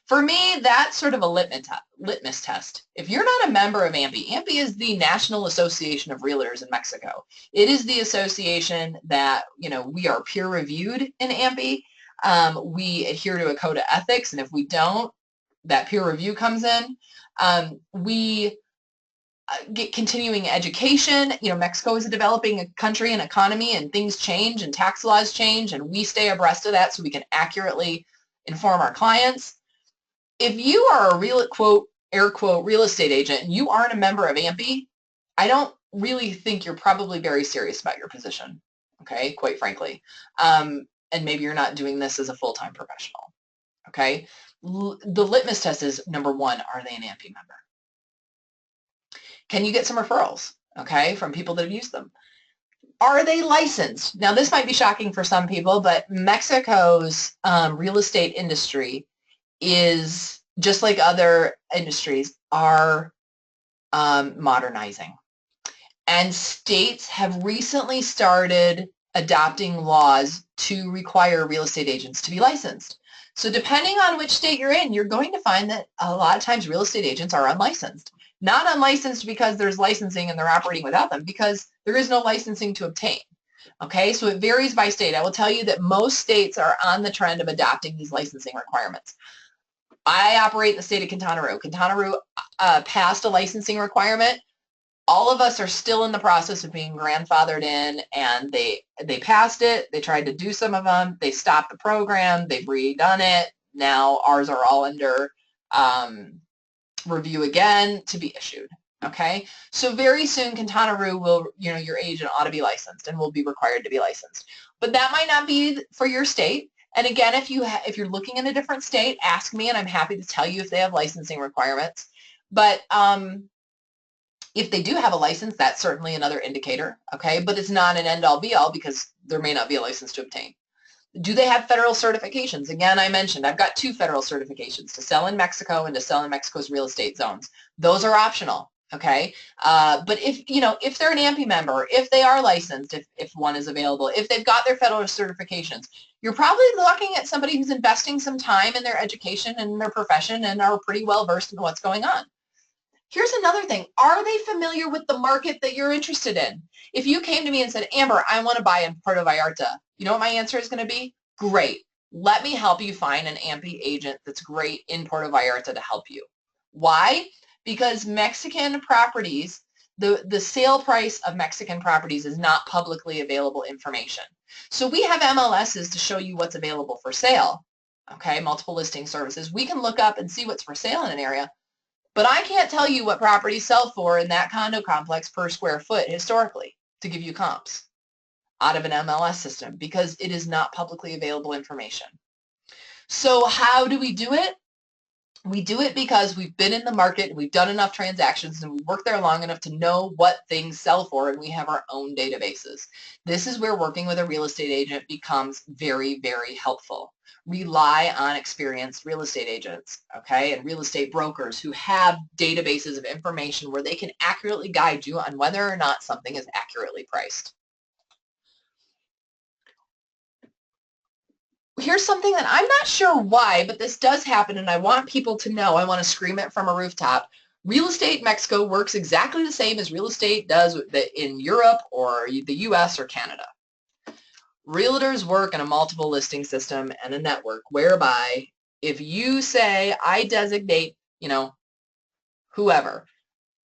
For me, that's sort of a litmus test. If you're not a member of A.M.P.I, A.M.P.I is the National Association of Realtors in Mexico. It is the association that, you know, we are peer reviewed in A.M.P.I. We adhere to a code of ethics, and if we don't, that peer review comes in. We get continuing education. You know, Mexico is a developing country and economy, and things change and tax laws change, and we stay abreast of that so we can accurately inform our clients. If you are a real, quote, air quote, real estate agent and you aren't a member of A.M.P.I, I don't really think you're probably very serious about your position, okay, quite frankly. And maybe you're not doing this as a full-time professional, okay? The litmus test is, number one, are they an A.M.P.I member? Can you get some referrals, okay, from people that have used them? Are they licensed? Now, this might be shocking for some people, but Mexico's real estate industry is, just like other industries, are modernizing. And states have recently started adopting laws to require real estate agents to be licensed. So depending on which state you're in, you're going to find that a lot of times real estate agents are unlicensed. Not unlicensed because there's licensing and they're operating without them, because there is no licensing to obtain. Okay, so it varies by state. I will tell you that most states are on the trend of adopting these licensing requirements. I operate in the state of Quintana Roo. Quintana Roo passed a licensing requirement. All of us are still in the process of being grandfathered in, and they passed it. They tried to do some of them. They stopped the program. They've redone it. Now ours are all under review again to be issued. Okay, so very soon Quintana Roo will, you know, your agent ought to be licensed and will be required to be licensed. But that might not be for your state. And again, if you're looking in a different state, ask me, and I'm happy to tell you if they have licensing requirements. But if they do have a license, that's certainly another indicator. Okay, but it's not an end-all be-all because there may not be a license to obtain. Do they have federal certifications? Again, I mentioned I've got 2 federal certifications, to sell in Mexico and to sell in Mexico's real estate zones. Those are optional. Okay, but if they're an A.M.P.I member, if they are licensed, if one is available, if they've got their federal certifications, you're probably looking at somebody who's investing some time in their education and their profession and are pretty well versed in what's going on. Here's another thing. Are they familiar with the market that you're interested in? If you came to me and said, Amber, I want to buy in Puerto Vallarta, you know what my answer is going to be? Great. Let me help you find an A.M.P.I agent that's great in Puerto Vallarta to help you. Why? Because Mexican properties, the sale price of Mexican properties is not publicly available information. So we have MLSs to show you what's available for sale, okay, multiple listing services. We can look up and see what's for sale in an area, but I can't tell you what properties sell for in that condo complex per square foot historically to give you comps. out of an MLS system because it is not publicly available information. So how do we do it? We do it because we've been in the market, we've done enough transactions, and we've worked there long enough to know what things sell for, and we have our own databases. This is where working with a real estate agent becomes very, very helpful. Rely on experienced real estate agents, okay, and real estate brokers who have databases of information where they can accurately guide you on whether or not something is accurately priced. Here's something that I'm not sure why, but this does happen, and I want people to know. I want to scream it from a rooftop. Real estate in Mexico works exactly the same as real estate does in Europe or the US or Canada. Realtors work in a multiple listing system and a network whereby if you say, I designate, whoever,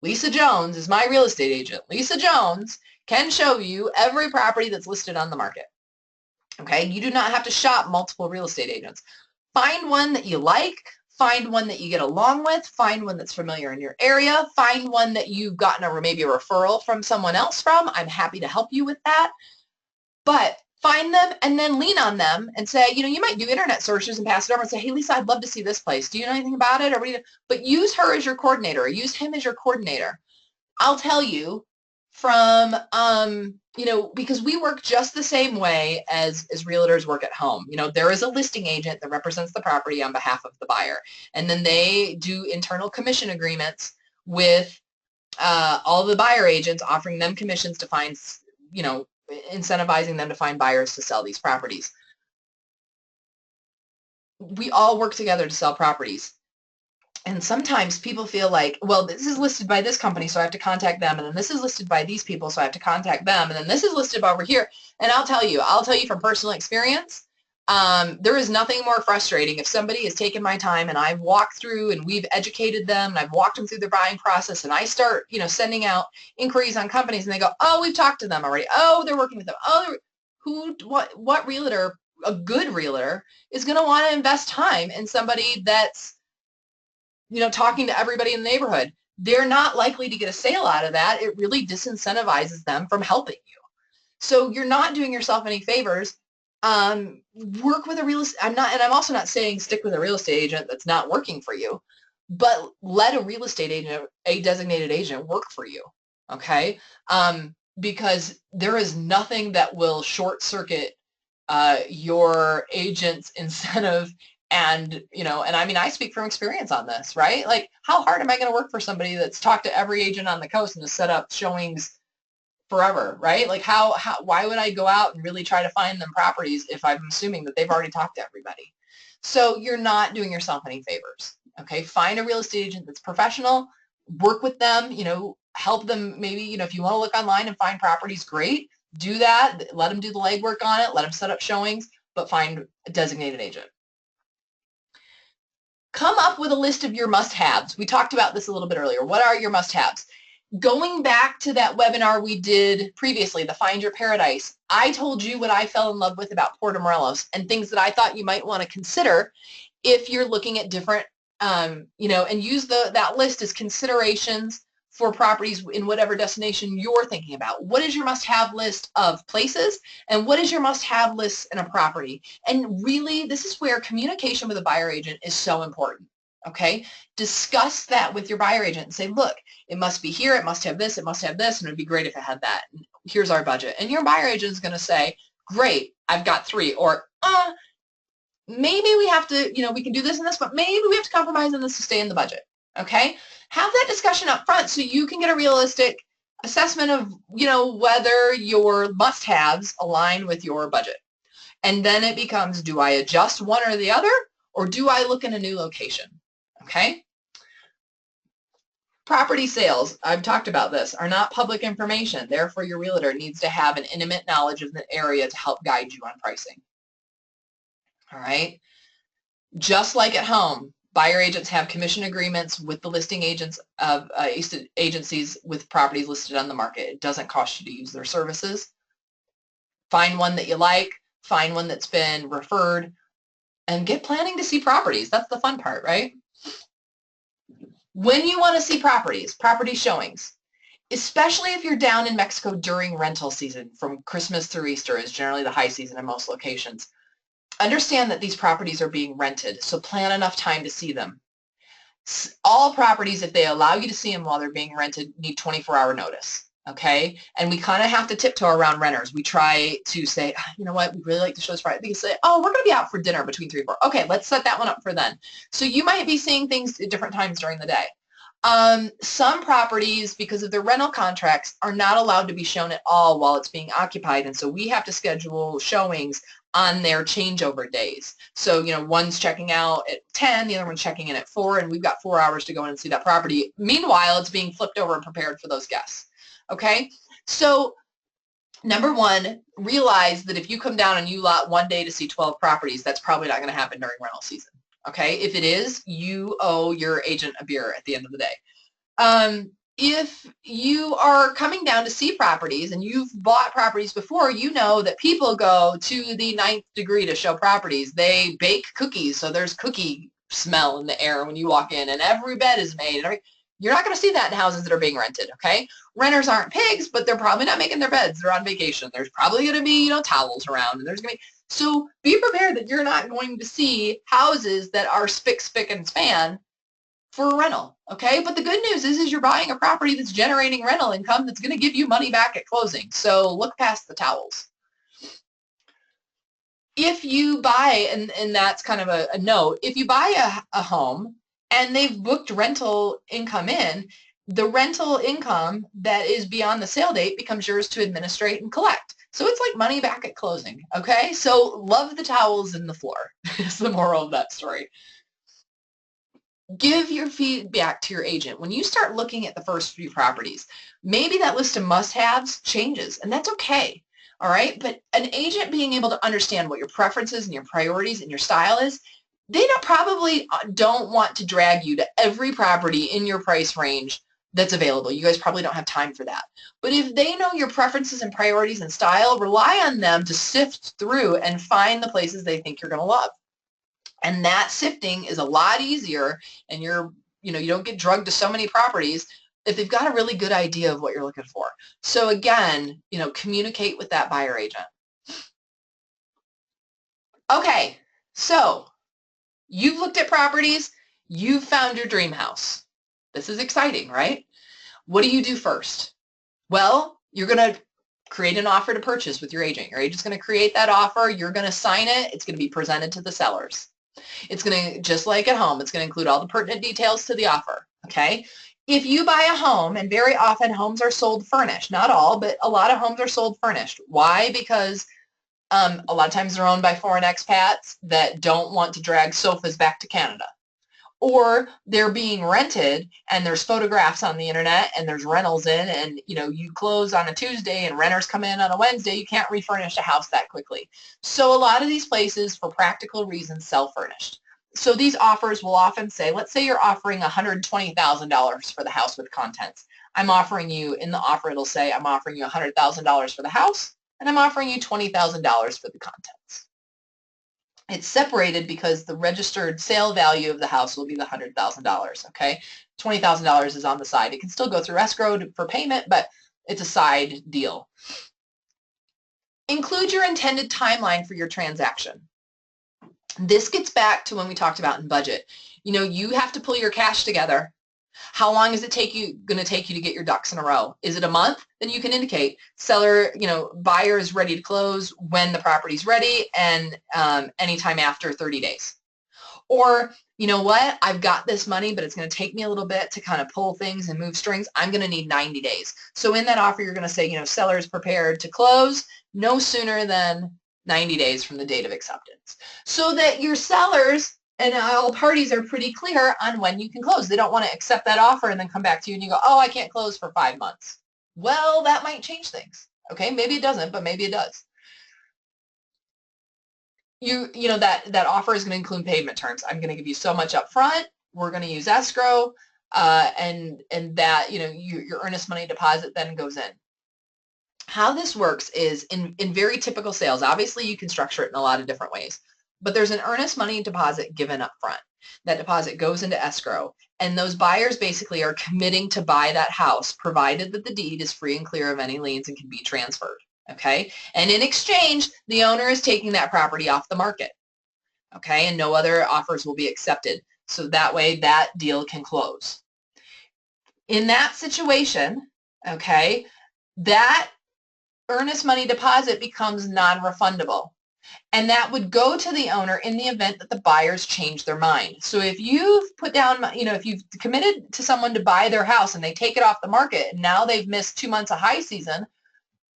Lisa Jones is my real estate agent. Lisa Jones can show you every property that's listed on the market. Okay, you do not have to shop multiple real estate agents. Find one that you like, find one that you get along with, find one that's familiar in your area, find one that you've gotten maybe a referral from someone else from. I'm happy to help you with that. But find them and then lean on them and say, you might do internet searches and pass it over and say, hey, Lisa, I'd love to see this place. Do you know anything about it? But use her as your coordinator or use him as your coordinator. I'll tell you from, because we work just the same way as realtors work at home. There is a listing agent that represents the property on behalf of the buyer. And then they do internal commission agreements with all the buyer agents, offering them commissions to find, incentivizing them to find buyers to sell these properties. We all work together to sell properties. And sometimes people feel like, well, this is listed by this company, so I have to contact them. And then this is listed by these people, so I have to contact them. And then this is listed over here. And I'll tell you from personal experience, there is nothing more frustrating if somebody has taken my time and I've walked through and we've educated them and I've walked them through the buying process and I start, sending out inquiries on companies and they go, oh, we've talked to them already. Oh, they're working with them. Oh, what realtor, a good realtor, is going to want to invest time in somebody that's talking to everybody in the neighborhood? They're not likely to get a sale out of that. It really disincentivizes them from helping you. So you're not doing yourself any favors. Work with a real estate. I'm also not saying stick with a real estate agent that's not working for you, but let a real estate agent, a designated agent, work for you. Okay. Because there is nothing that will short circuit your agent's incentive. And, I speak from experience on this, right? Like, how hard am I going to work for somebody that's talked to every agent on the coast and has set up showings forever, right? Like, why would I go out and really try to find them properties if I'm assuming that they've already talked to everybody? So you're not doing yourself any favors, okay? Find a real estate agent that's professional, work with them, help them maybe, if you want to look online and find properties, great. Do that. Let them do the legwork on it. Let them set up showings, but find a designated agent. Come up with a list of your must-haves. We talked about this a little bit earlier. What are your must-haves? Going back to that webinar we did previously, the Find Your Paradise, I told you what I fell in love with about Puerto Morelos and things that I thought you might want to consider if you're looking at different, and use that list as considerations for properties in whatever destination you're thinking about. What is your must-have list of places, and what is your must-have list in a property? And really, this is where communication with a buyer agent is so important, okay? Discuss that with your buyer agent and say, look, it must be here, it must have this, and it'd be great if it had that. Here's our budget. And your buyer agent is going to say, great, I've got 3, or maybe we have to, we can do this and this, but maybe we have to compromise on this to stay in the budget, okay? Have that discussion up front so you can get a realistic assessment of, whether your must-haves align with your budget. And then it becomes, do I adjust one or the other, or do I look in a new location, okay? Property sales, I've talked about this, are not public information. Therefore, your realtor needs to have an intimate knowledge of the area to help guide you on pricing. All right? Just like at home, buyer agents have commission agreements with the listing agents of agencies with properties listed on the market. It doesn't cost you to use their services. Find one that you like, find one that's been referred, and get planning to see properties. That's the fun part, right? When you want to see properties, property showings, especially if you're down in Mexico during rental season, from Christmas through Easter is generally the high season in most locations. Understand that these properties are being rented, so plan enough time to see them. All properties, if they allow you to see them while they're being rented, need 24-hour notice, okay? And we kind of have to tiptoe around renters. We try to say, you know what, we'd really like to show this property. They say, oh, we're going to be out for dinner between 3 and 4. Okay, let's set that one up for then. So you might be seeing things at different times during the day. Some properties, because of their rental contracts, are not allowed to be shown at all while it's being occupied, and so we have to schedule showings on their changeover days. So, one's checking out at 10, the other one's checking in at 4, and we've got 4 hours to go in and see that property. Meanwhile, it's being flipped over and prepared for those guests. Okay? So, number one, realize that if you come down and you lot one day to see 12 properties, that's probably not going to happen during rental season. Okay? If it is, you owe your agent a beer at the end of the day. If you are coming down to see properties and you've bought properties before, you know that people go to the 9th degree to show properties. They bake cookies, so there's cookie smell in the air when you walk in, and every bed is made. You're not going to see that in houses that are being rented, okay? Renters aren't pigs, but they're probably not making their beds. They're on vacation. There's probably going to be, towels around, and there's going to be... So be prepared that you're not going to see houses that are spick, spick, and span for a rental, okay? But the good news is you're buying a property that's generating rental income that's going to give you money back at closing. So look past the towels. If you buy, and that's kind of a note, if you buy a home and they've booked rental income in, the rental income that is beyond the sale date becomes yours to administrate and collect. So it's like money back at closing, okay? So love the towels in the floor is the moral of that story. Give your feedback to your agent. When you start looking at the first few properties, maybe that list of must-haves changes, and that's okay, all right? But an agent being able to understand what your preferences and your priorities and your style is, they probably don't want to drag you to every property in your price range that's available. You guys probably don't have time for that. But if they know your preferences and priorities and style, rely on them to sift through and find the places they think you're going to love. And that sifting is a lot easier, and you don't get drugged to so many properties if they've got a really good idea of what you're looking for. So again, communicate with that buyer agent. Okay, so you've looked at properties, you've found your dream house. This is exciting, right? What do you do first? Well, you're going to create an offer to purchase with your agent. Your agent's going to create that offer. You're going to sign it. It's going to be presented to the sellers. It's going to, just like at home, it's going to include all the pertinent details to the offer, okay? If you buy a home, and very often homes are sold furnished, not all, but a lot of homes are sold furnished. Why? Because a lot of times they're owned by foreign expats that don't want to drag sofas back to Canada. Or they're being rented and there's photographs on the internet and there's rentals in, and you close on a Tuesday and renters come in on a Wednesday. You can't refurnish a house that quickly. So a lot of these places, for practical reasons, sell furnished. So these offers will often say, let's say you're offering $120,000 for the house with contents. I'm offering you, in the offer it'll say, I'm offering you $100,000 for the house and I'm offering you $20,000 for the contents. It's separated because the registered sale value of the house will be the $100,000, okay? $20,000 is on the side. It can still go through escrow for payment, but it's a side deal. Include your intended timeline for your transaction. This gets back to when we talked about in budget. You have to pull your cash together. How long is it going to take you to get your ducks in a row? Is it a month? Then you can indicate seller, buyer is ready to close when the property's ready, and anytime after 30 days. Or, you know what, I've got this money, but it's going to take me a little bit to kind of pull things and move strings. I'm going to need 90 days. So in that offer, you're going to say, seller is prepared to close no sooner than 90 days from the date of acceptance. So that your sellers and all parties are pretty clear on when you can close. They don't want to accept that offer and then come back to you and you go, oh, I can't close for 5 months. Well, that might change things. Okay, maybe it doesn't, but maybe it does. That offer is going to include payment terms. I'm going to give you so much up front. We're going to use escrow, and that your earnest money deposit then goes in. How this works is in very typical sales. Obviously, you can structure it in a lot of different ways. but there's an earnest money deposit given up front. That deposit goes into escrow, and those buyers basically are committing to buy that house, provided that the deed is free and clear of any liens and can be transferred, okay? And in exchange, the owner is taking that property off the market, okay? And no other offers will be accepted, so that way that deal can close. In that situation, okay, that earnest money deposit becomes non-refundable. And that would go to the owner in the event that the buyers change their mind. So if you've put down, if you've committed to someone to buy their house and they take it off the market and now they've missed 2 months of high season,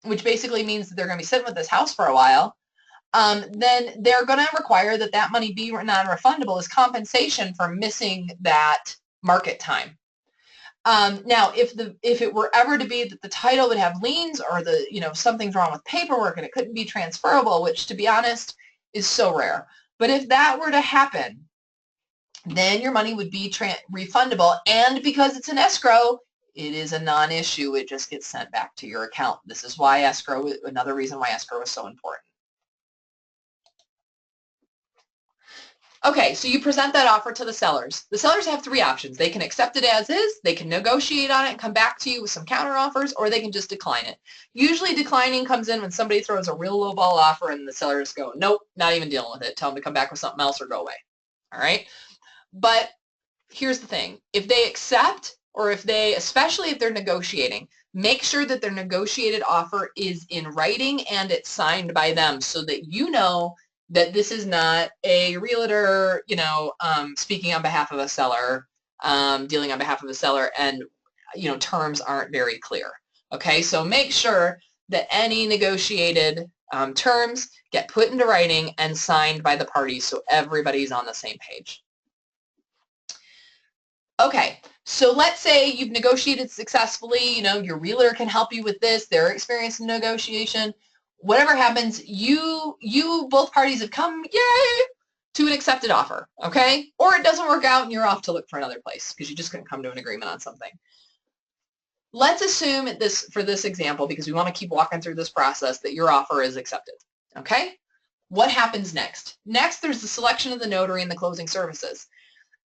which basically means that they're going to be sitting with this house for a while, then they're going to require that that money be non-refundable as compensation for missing that market time. Now, if it were ever to be that the title would have liens or something's wrong with paperwork and it couldn't be transferable, which to be honest is so rare. But if that were to happen, then your money would be refundable. And because it's an escrow, it is a non-issue. It just gets sent back to your account. This is why another reason why escrow is so important. Okay, so you present that offer to the sellers. The sellers have 3 options. They can accept it as is, they can negotiate on it and come back to you with some counter offers, or they can just decline it. Usually declining comes in when somebody throws a real low ball offer and the sellers go, nope, not even dealing with it. Tell them to come back with something else or go away. All right? But here's the thing. If they accept, or especially if they're negotiating, make sure that their negotiated offer is in writing and it's signed by them so that you know that this is not a realtor, speaking on behalf of a seller, dealing on behalf of a seller, and, terms aren't very clear. Okay, so make sure that any negotiated terms get put into writing and signed by the parties so everybody's on the same page. Okay, so let's say you've negotiated successfully, your realtor can help you with this, they're experienced in negotiation. Whatever happens, both parties have come, yay, to an accepted offer, okay? Or it doesn't work out and you're off to look for another place because you just couldn't come to an agreement on something. Let's assume for this example, because we want to keep walking through this process, that your offer is accepted, okay? What happens next? Next, there's the selection of the notary and the closing services.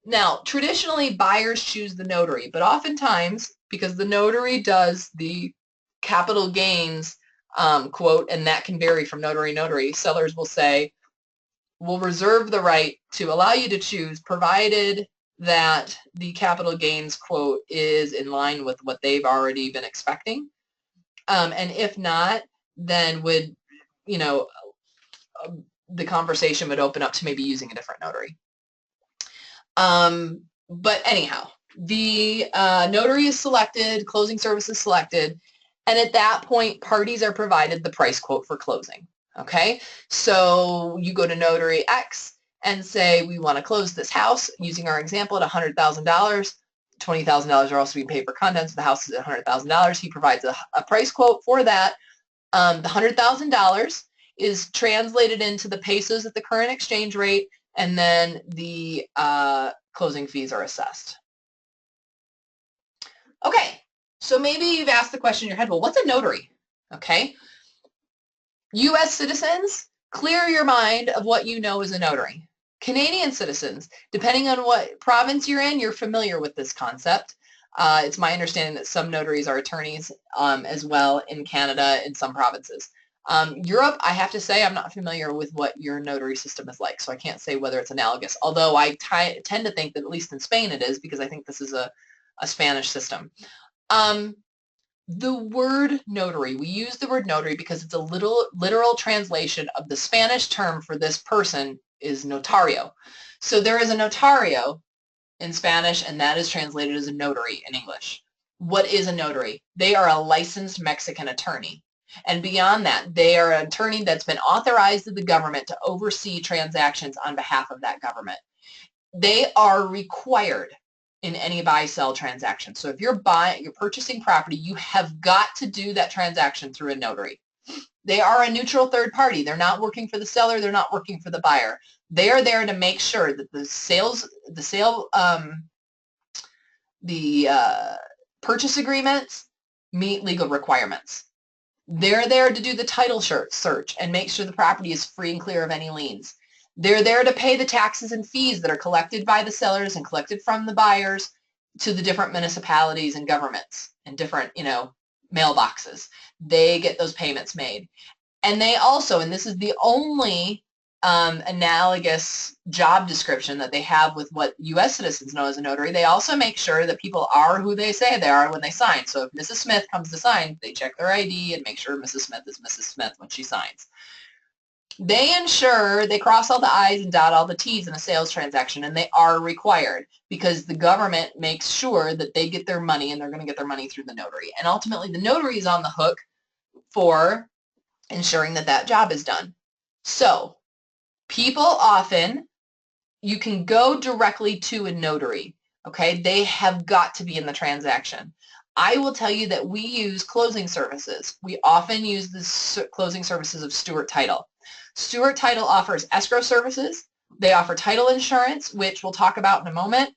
Now, traditionally, buyers choose the notary, but oftentimes, because the notary does the capital gains quote, and that can vary from notary to notary, sellers will say, we'll reserve the right to allow you to choose, provided that the capital gains quote is in line with what they've already been expecting. And if not, then the conversation would open up to maybe using a different notary. But anyhow, the notary is selected, closing service is selected, and at that point, parties are provided the price quote for closing, okay? So you go to Notary X and say, we want to close this house, using our example, at $100,000. $20,000 are also being paid for contents. The house is at $100,000. He provides a price quote for that. The $100,000 is translated into the pesos at the current exchange rate, and then the closing fees are assessed. Okay. So maybe you've asked the question in your head, well, what's a notary? Okay. U.S. citizens, clear your mind of what you know as a notary. Canadian citizens, depending on what province you're in, you're familiar with this concept. It's my understanding that some notaries are attorneys as well in Canada in some provinces. Europe, I have to say, I'm not familiar with what your notary system is like, so I can't say whether it's analogous, although I tend to think that at least in Spain it is, because I think this is a Spanish system. The word notary, we use the word notary because it's a literal translation of the Spanish term for this person is notario. So there is a notario in Spanish, and that is translated as a notary in English. What is a notary? They are a licensed Mexican attorney. And beyond that, they are an attorney that's been authorized to the government to oversee transactions on behalf of that government. They are required in any buy-sell transaction. So if you're purchasing property, you have got to do that transaction through a notary. They are a neutral third party. They're not working for the seller. They're not working for the buyer. They are there to make sure that the purchase agreements meet legal requirements. They're there to do the title search and make sure the property is free and clear of any liens. They're there to pay the taxes and fees that are collected by the sellers and collected from the buyers to the different municipalities and governments and different, mailboxes. They get those payments made. And they also, and this is the only analogous job description that they have with what U.S. citizens know as a notary, they also make sure that people are who they say they are when they sign. So if Mrs. Smith comes to sign, they check their ID and make sure Mrs. Smith is Mrs. Smith when she signs. They ensure they cross all the I's and dot all the T's in a sales transaction, and they are required because the government makes sure that they get their money, and they're going to get their money through the notary. And ultimately, the notary is on the hook for ensuring that that job is done. So people often, you can go directly to a notary, okay? They have got to be in the transaction. I will tell you that we use closing services. We often use the closing services of Stewart Title. Stewart Title offers escrow services. They offer title insurance, which we'll talk about in a moment.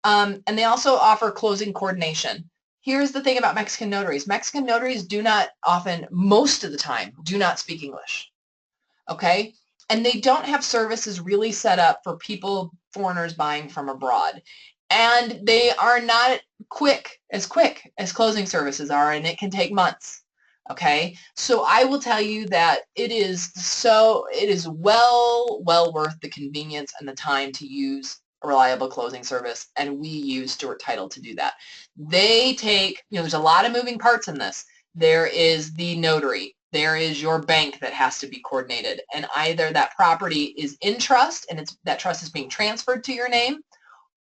And they also offer closing coordination. Here's the thing about Mexican notaries. Mexican notaries do not often, most of the time, do not speak English, okay? And they don't have services really set up for people, foreigners buying from abroad. And they are not quick as closing services are, and it can take months, okay? So I will tell you that it is well worth the convenience and the time to use a reliable closing service, and we use Stewart Title to do that. They take, there's a lot of moving parts in this. There is the notary. There is your bank that has to be coordinated, and either that property is in trust and that trust is being transferred to your name,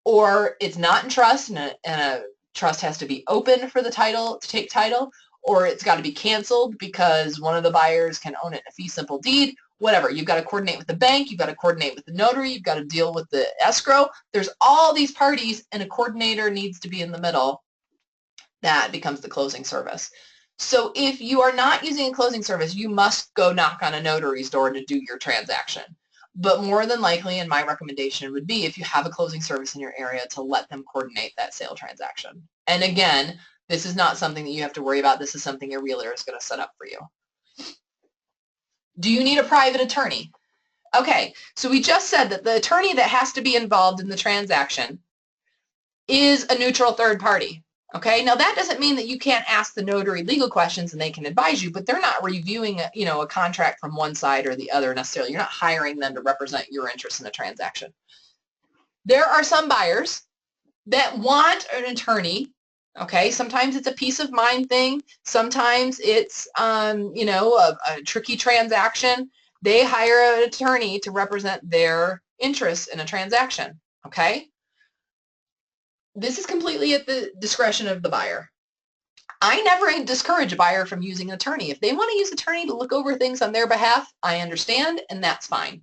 or it's not in trust and a trust has to be open for the title to take title, or it's got to be canceled because one of the buyers can own it in a fee simple deed. Whatever, you've got to coordinate with the bank, you've got to coordinate with the notary, you've got to deal with the escrow. There's all these parties, and a coordinator needs to be in the middle. That becomes the closing service. So if you are not using a closing service, you must go knock on a notary's door to do your transaction. But more than likely, and my recommendation would be, if you have a closing service in your area, to let them coordinate that sale transaction. And again, this is not something that you have to worry about. This is something your realtor is going to set up for you. Do you need a private attorney? Okay, so we just said that the attorney that has to be involved in the transaction is a neutral third party. Okay, now that doesn't mean that you can't ask the notary legal questions and they can advise you, but they're not reviewing a contract from one side or the other necessarily. You're not hiring them to represent your interest in the transaction. There are some buyers that want an attorney. Okay, sometimes it's a peace of mind thing. Sometimes it's, a tricky transaction. They hire an attorney to represent their interests in a transaction. Okay. This is completely at the discretion of the buyer. I never discourage a buyer from using an attorney. If they want to use an attorney to look over things on their behalf, I understand, and that's fine.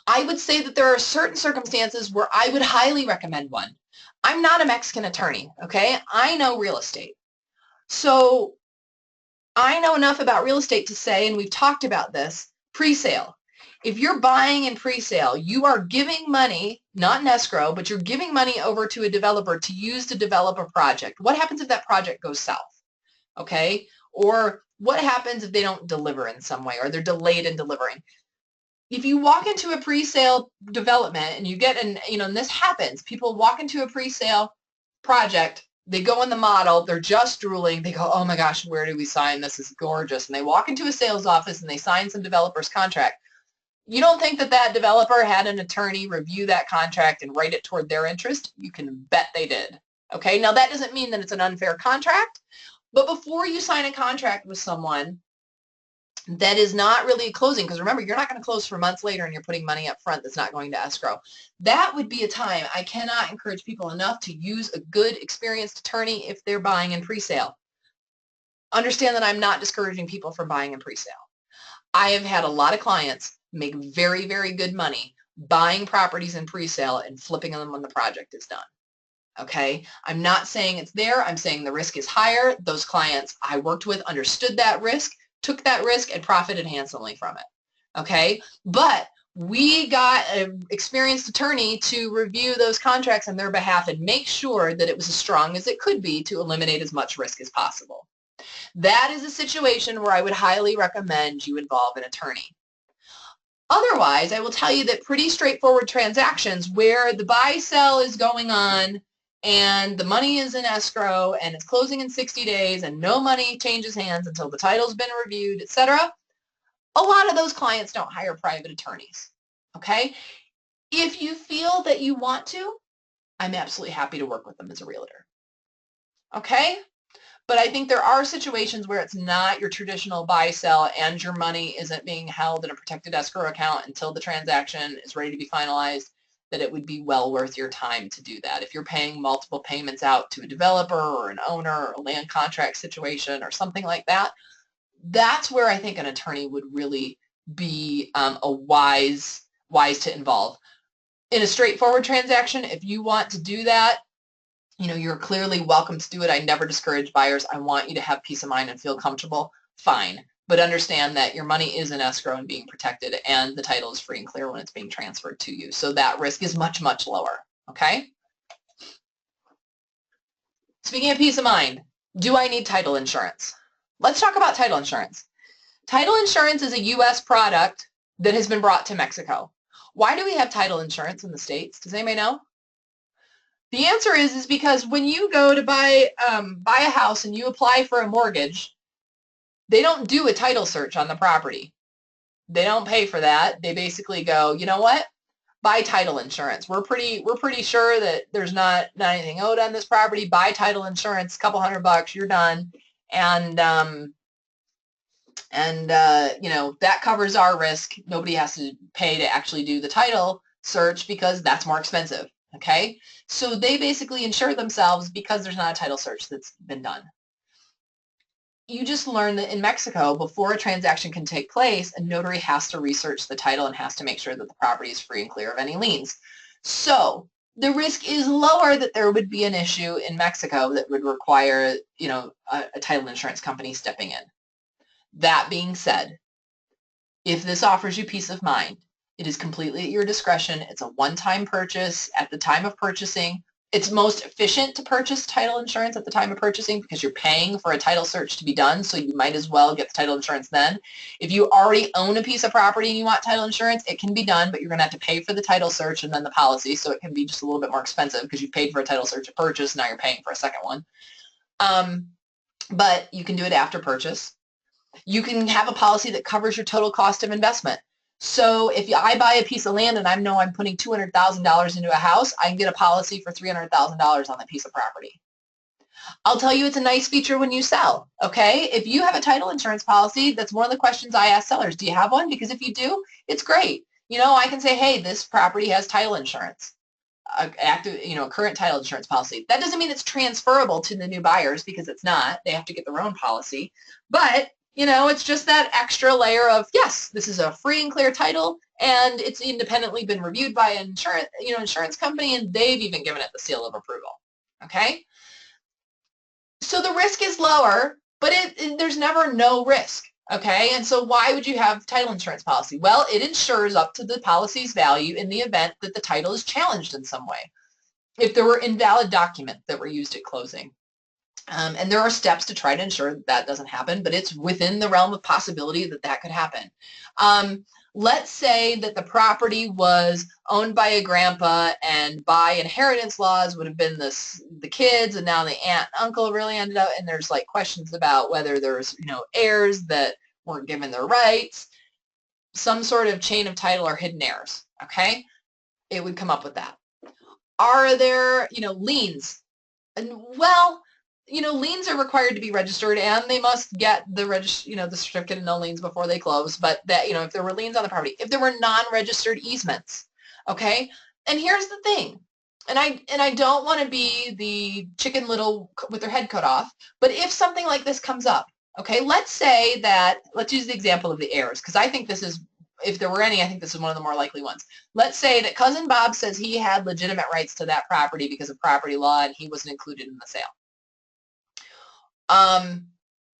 I would say that there are certain circumstances where I would highly recommend one. I'm not a Mexican attorney, okay? I know real estate. So I know enough about real estate to say, and we've talked about this, pre-sale. If you're buying in pre-sale, you are giving money, not in escrow, but you're giving money over to a developer to use to develop a project. What happens if that project goes south? Okay? Or what happens if they don't deliver in some way, or they're delayed in delivering? If you walk into a pre-sale development and you get and this happens, people walk into a pre-sale project, they go in the model, they're just drooling, they go, oh my gosh, where do we sign? This is gorgeous. And they walk into a sales office and they sign some developer's contract. You don't think that that developer had an attorney review that contract and write it toward their interest? You can bet they did. Okay, now that doesn't mean that it's an unfair contract, but before you sign a contract with someone that is not really closing, because remember, you're not going to close for months later and you're putting money up front that's not going to escrow. That would be a time. I cannot encourage people enough to use a good, experienced attorney if they're buying in pre-sale. Understand that I'm not discouraging people from buying in pre-sale. I have had a lot of clients make very, very good money buying properties in pre-sale and flipping them when the project is done. Okay, I'm not saying it's there. I'm saying the risk is higher. Those clients I worked with understood that risk, took that risk, and profited handsomely from it. Okay, but we got an experienced attorney to review those contracts on their behalf and make sure that it was as strong as it could be to eliminate as much risk as possible. That is a situation where I would highly recommend you involve an attorney. Otherwise, I will tell you that pretty straightforward transactions where the buy-sell is going on and the money is in escrow and it's closing in 60 days and no money changes hands until the title's been reviewed, etc., a lot of those clients don't hire private attorneys, okay? If you feel that you want to, I'm absolutely happy to work with them as a realtor, okay? But I think there are situations where it's not your traditional buy-sell and your money isn't being held in a protected escrow account until the transaction is ready to be finalized, that it would be well worth your time to do that. If you're paying multiple payments out to a developer or an owner or a land contract situation or something like that, that's where I think an attorney would really be a wise to involve. In a straightforward transaction, if you want to do that, you're clearly welcome to do it. I never discourage buyers. I want you to have peace of mind and feel comfortable. Fine. But understand that your money is in escrow and being protected, and the title is free and clear when it's being transferred to you. So that risk is much, much lower. Okay? Speaking of peace of mind, do I need title insurance? Let's talk about title insurance. Title insurance is a U.S. product that has been brought to Mexico. Why do we have title insurance in the States? Does anybody know? The answer is because when you go to buy a house and you apply for a mortgage, they don't do a title search on the property. They don't pay for that. They basically go, you know what? Buy title insurance. We're pretty sure that there's not anything owed on this property. Buy title insurance, a couple $100, you're done. And that covers our risk. Nobody has to pay to actually do the title search because that's more expensive. Okay, so they basically insure themselves because there's not a title search that's been done. You just learned that in Mexico, before a transaction can take place, a notary has to research the title and has to make sure that the property is free and clear of any liens. So the risk is lower that there would be an issue in Mexico that would require, a title insurance company stepping in. That being said, if this offers you peace of mind, it is completely at your discretion. It's a one-time purchase. At the time of purchasing, it's most efficient to purchase title insurance at the time of purchasing because you're paying for a title search to be done, so you might as well get the title insurance then. If you already own a piece of property and you want title insurance, it can be done, but you're going to have to pay for the title search and then the policy, so it can be just a little bit more expensive because you paid for a title search at purchase, now you're paying for a second one. But you can do it after purchase. You can have a policy that covers your total cost of investment. So if I buy a piece of land and I know I'm putting $200,000 into a house, I can get a policy for $300,000 on that piece of property. I'll tell you it's a nice feature when you sell, okay? If you have a title insurance policy, that's one of the questions I ask sellers. Do you have one? Because if you do, it's great. I can say, hey, this property has title insurance, active, current title insurance policy. That doesn't mean it's transferable to the new buyers because it's not. They have to get their own policy. But it's just that extra layer of, yes, this is a free and clear title, and it's independently been reviewed by an insurance company, and they've even given it the seal of approval. Okay? So the risk is lower, but there's never no risk. Okay? And so why would you have title insurance policy? Well, it insures up to the policy's value in the event that the title is challenged in some way. If there were invalid documents that were used at closing. And there are steps to try to ensure that that doesn't happen, but it's within the realm of possibility that that could happen. Let's say that the property was owned by a grandpa, and by inheritance laws would have been the kids, and now the aunt and uncle really ended up, and there's like questions about whether there's heirs that weren't given their rights, some sort of chain of title or hidden heirs. Okay, it would come up with that. Are there liens? And well, liens are required to be registered, and they must get the certificate of no liens before they close. But that, if there were liens on the property, if there were non-registered easements, okay. And here's the thing, and I don't want to be the Chicken Little with their head cut off, but if something like this comes up, okay, let's use the example of the heirs, because I think this is, if there were any, I think this is one of the more likely ones. Let's say that Cousin Bob says he had legitimate rights to that property because of property law, and he wasn't included in the sale.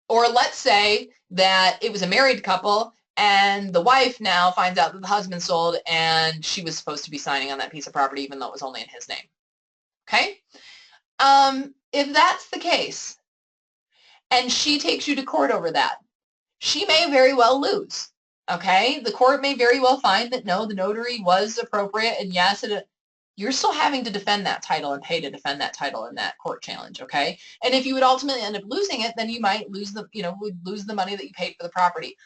Or let's say that it was a married couple and the wife now finds out that the husband sold and she was supposed to be signing on that piece of property even though it was only in his name. Okay? If that's the case and she takes you to court over that, she may very well lose. okay? The court may very well find that no, the notary was appropriate, and yes, you're still having to defend that title and pay to defend that title in that court challenge, okay? And if you would ultimately end up losing it, then you might lose would lose the money that you paid for the property.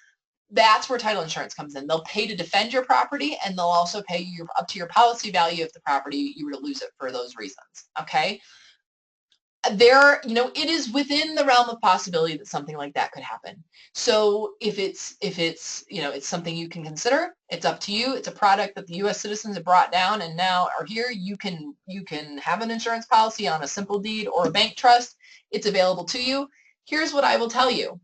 That's where title insurance comes in. They'll pay to defend your property, and they'll also pay you up to your policy value if the property, you were to lose it for those reasons, okay? It is within the realm of possibility that something like that could happen. So if it's it's something you can consider, it's up to you. It's a product that the U.S. citizens have brought down and now are here. You can have an insurance policy on a simple deed or a bank trust. It's available to you. Here's what I will tell you.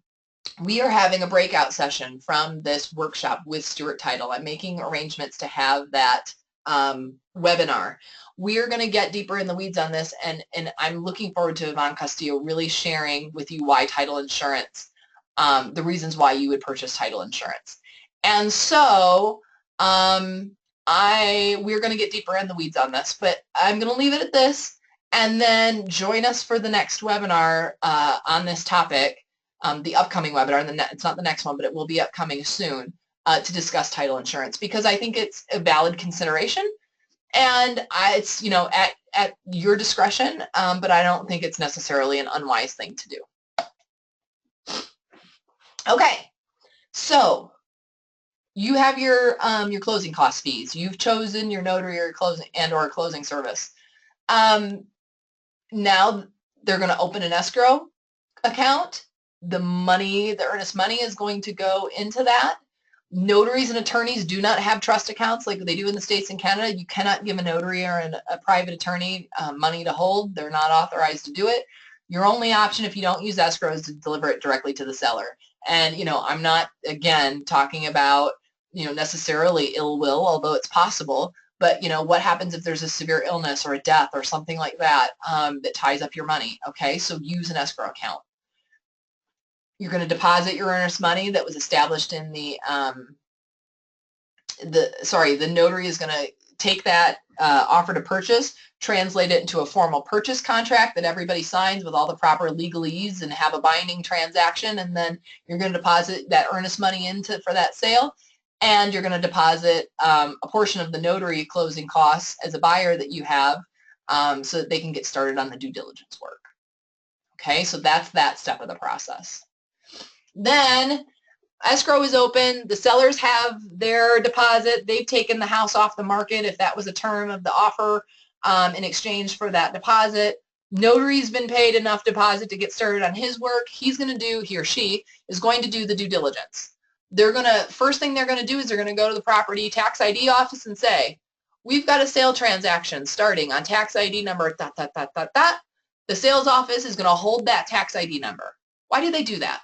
We are having a breakout session from this workshop with Stewart Title. I'm making arrangements to have that webinar. We're going to get deeper in the weeds on this, and I'm looking forward to Yvonne Castillo really sharing with you why title insurance, the reasons why you would purchase title insurance. And so we're going to get deeper in the weeds on this, but I'm going to leave it at this, and then join us for the next webinar on this topic, the upcoming webinar. It's not the next one, but it will be upcoming soon to discuss title insurance, because I think it's a valid consideration. And it's, at your discretion, but I don't think it's necessarily an unwise thing to do. Okay, so you have your closing cost fees. You've chosen your notary or closing service. Now they're going to open an escrow account. The earnest money is going to go into that. Notaries and attorneys do not have trust accounts like they do in the States and Canada. You cannot give a notary or a private attorney money to hold. They're not authorized to do it. Your only option, if you don't use escrow, is to deliver it directly to the seller. And, I'm not, again, talking about, necessarily ill will, although it's possible. But, what happens if there's a severe illness or a death or something like that that ties up your money? Okay, so use an escrow account. You're going to deposit your earnest money that was established in the notary is going to take that offer to purchase, translate it into a formal purchase contract that everybody signs with all the proper legalese and have a binding transaction, and then you're going to deposit that earnest money for that sale, and you're going to deposit a portion of the notary closing costs as a buyer that you have so that they can get started on the due diligence work. Okay, so that's that step of the process. Then escrow is open. The sellers have their deposit. They've taken the house off the market if that was a term of the offer in exchange for that deposit. Notary's been paid enough deposit to get started on his work. He or she is going to do the due diligence. First thing they're going to do is they're going to go to the property tax ID office and say, we've got a sale transaction starting on tax ID number ... The sales office is going to hold that tax ID number. Why do they do that?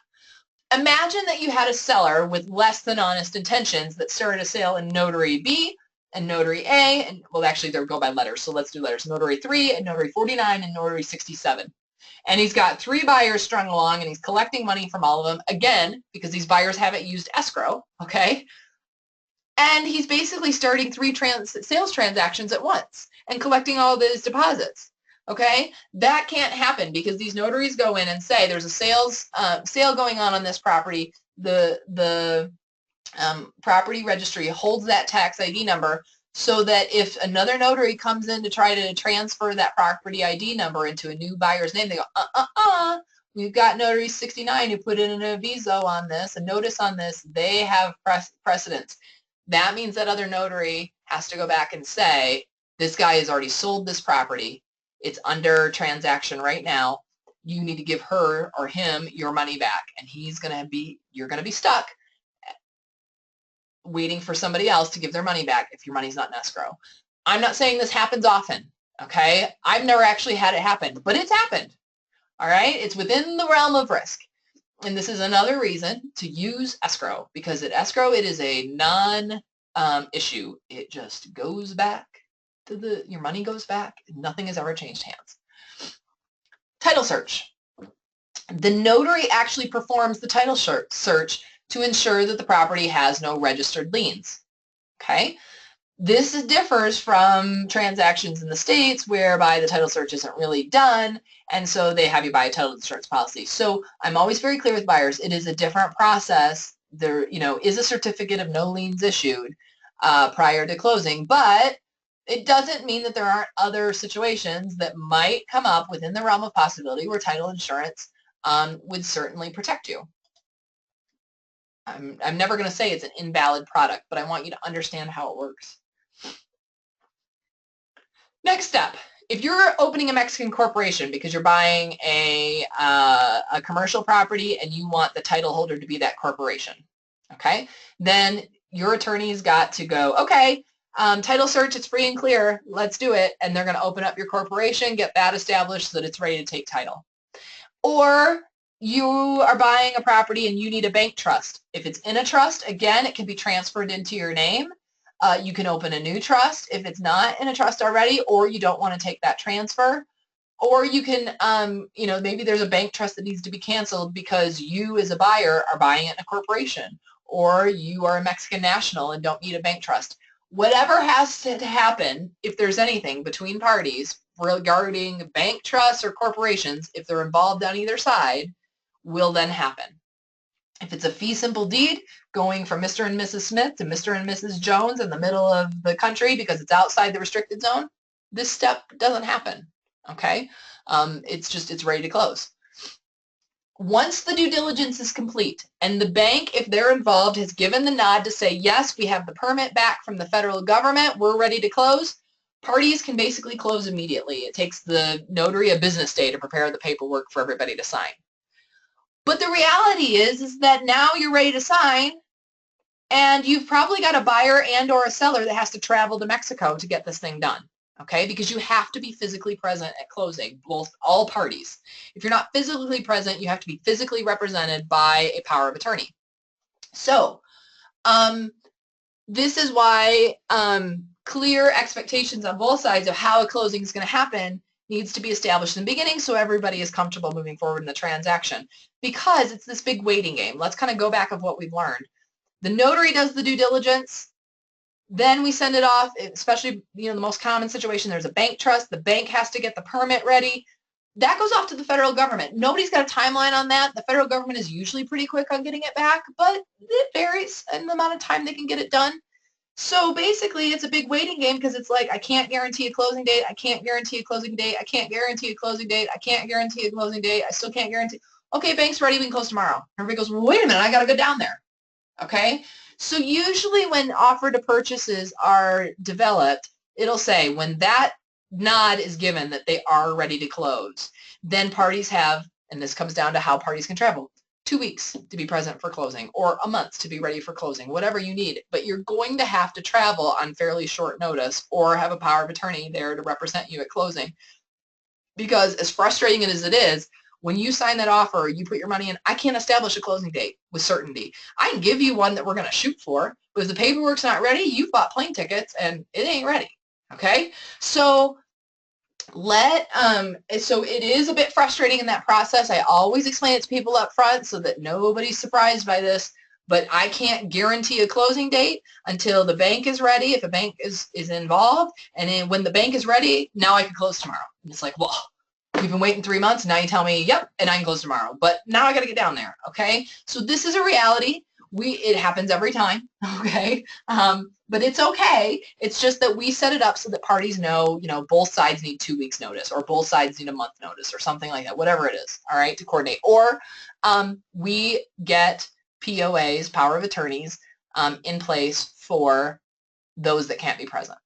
Imagine that you had a seller with less than honest intentions that started a sale in Notary B and Notary A, and well, actually they'll go by letters, so let's do letters. Notary 3 and Notary 49 and Notary 67. And he's got 3 buyers strung along, and he's collecting money from all of them, again, because these buyers haven't used escrow, okay? And he's basically starting 3 sales transactions at once and collecting all of his deposits. Okay, that can't happen because these notaries go in and say there's a sale going on this property. The property registry holds that tax ID number so that if another notary comes in to try to transfer that property ID number into a new buyer's name, they go, we've got Notary 69 who put in an aviso on this, a notice on this. They have precedence. That means that other notary has to go back and say, this guy has already sold this property. It's under transaction right now. You need to give her or him your money back. And you're going to be stuck waiting for somebody else to give their money back if your money's not in escrow. I'm not saying this happens often, okay? I've never actually had it happen, but it's happened, all right? It's within the realm of risk. And this is another reason to use escrow, because at escrow, it is a non-issue. It just goes back. Your money goes back. Nothing has ever changed hands. Title search. The notary actually performs the title search to ensure that the property has no registered liens. Okay? This differs from transactions in the States whereby the title search isn't really done, and so they have you buy a title insurance policy. So I'm always very clear with buyers. It is a different process there, is a certificate of no liens issued prior to closing, but it doesn't mean that there aren't other situations that might come up within the realm of possibility where title insurance would certainly protect you. I'm never going to say it's an invalid product, but I want you to understand how it works. Next step, if you're opening a Mexican corporation because you're buying a commercial property and you want the title holder to be that corporation, okay, then your attorney's got to go, okay, title search, it's free and clear, let's do it, and they're going to open up your corporation, get that established so that it's ready to take title. Or you are buying a property and you need a bank trust. If it's in a trust, again, it can be transferred into your name. You can open a new trust if it's not in a trust already, or you don't want to take that transfer. Or you can, maybe there's a bank trust that needs to be canceled because you as a buyer are buying it in a corporation, or you are a Mexican national and don't need a bank trust. Whatever has to happen, if there's anything between parties regarding bank trusts or corporations, if they're involved on either side, will then happen. If it's a fee simple deed going from Mr. and Mrs. Smith to Mr. and Mrs. Jones in the middle of the country because it's outside the restricted zone, this step doesn't happen, okay? It's ready to close. Once the due diligence is complete and the bank, if they're involved, has given the nod to say, yes, we have the permit back from the federal government, we're ready to close, parties can basically close immediately. It takes the notary a business day to prepare the paperwork for everybody to sign. But the reality is that now you're ready to sign and you've probably got a buyer and or a seller that has to travel to Mexico to get this thing done, okay? Because you have to be physically present at closing, all parties. If you're not physically present, you have to be physically represented by a power of attorney. So this is why clear expectations on both sides of how a closing is going to happen needs to be established in the beginning so everybody is comfortable moving forward in the transaction, because it's this big waiting game. Let's kind of go back of what we've learned. The notary does the due diligence, then we send it off, especially the most common situation, there's a bank trust, the bank has to get the permit ready. That goes off to the federal government. Nobody's got a timeline on that. The federal government is usually pretty quick on getting it back, but it varies in the amount of time they can get it done. So basically, it's a big waiting game because it's like, I can't guarantee a closing date. I can't guarantee a closing date. I can't guarantee a closing date. I can't guarantee a closing date. I still can't guarantee. Okay, bank's ready. We can close tomorrow. Everybody goes, well, wait a minute. I got to go down there. Okay? So usually when offer to purchases are developed, it'll say when that nod is given that they are ready to close, then parties have, and this comes down to how parties can travel, 2 weeks to be present for closing, or a month to be ready for closing, whatever you need. But you're going to have to travel on fairly short notice or have a power of attorney there to represent you at closing. Because as frustrating as it is, when you sign that offer, you put your money in, I can't establish a closing date with certainty. I can give you one that we're going to shoot for, but if the paperwork's not ready, you've bought plane tickets and it ain't ready, okay? So so it is a bit frustrating in that process. I always explain it to people up front so that nobody's surprised by this, but I can't guarantee a closing date until the bank is ready, if a bank is involved, and then when the bank is ready, now I can close tomorrow. And it's like, well, you've been waiting 3 months, now you tell me, yep, and I can close tomorrow, but now I got to get down there, okay? So this is a reality. It happens every time, okay? But it's okay. It's just that we set it up so that parties know, both sides need 2 weeks notice, or both sides need a month notice, or something like that, whatever it is, all right, to coordinate. Or we get POAs, power of attorneys, in place for those that can't be present.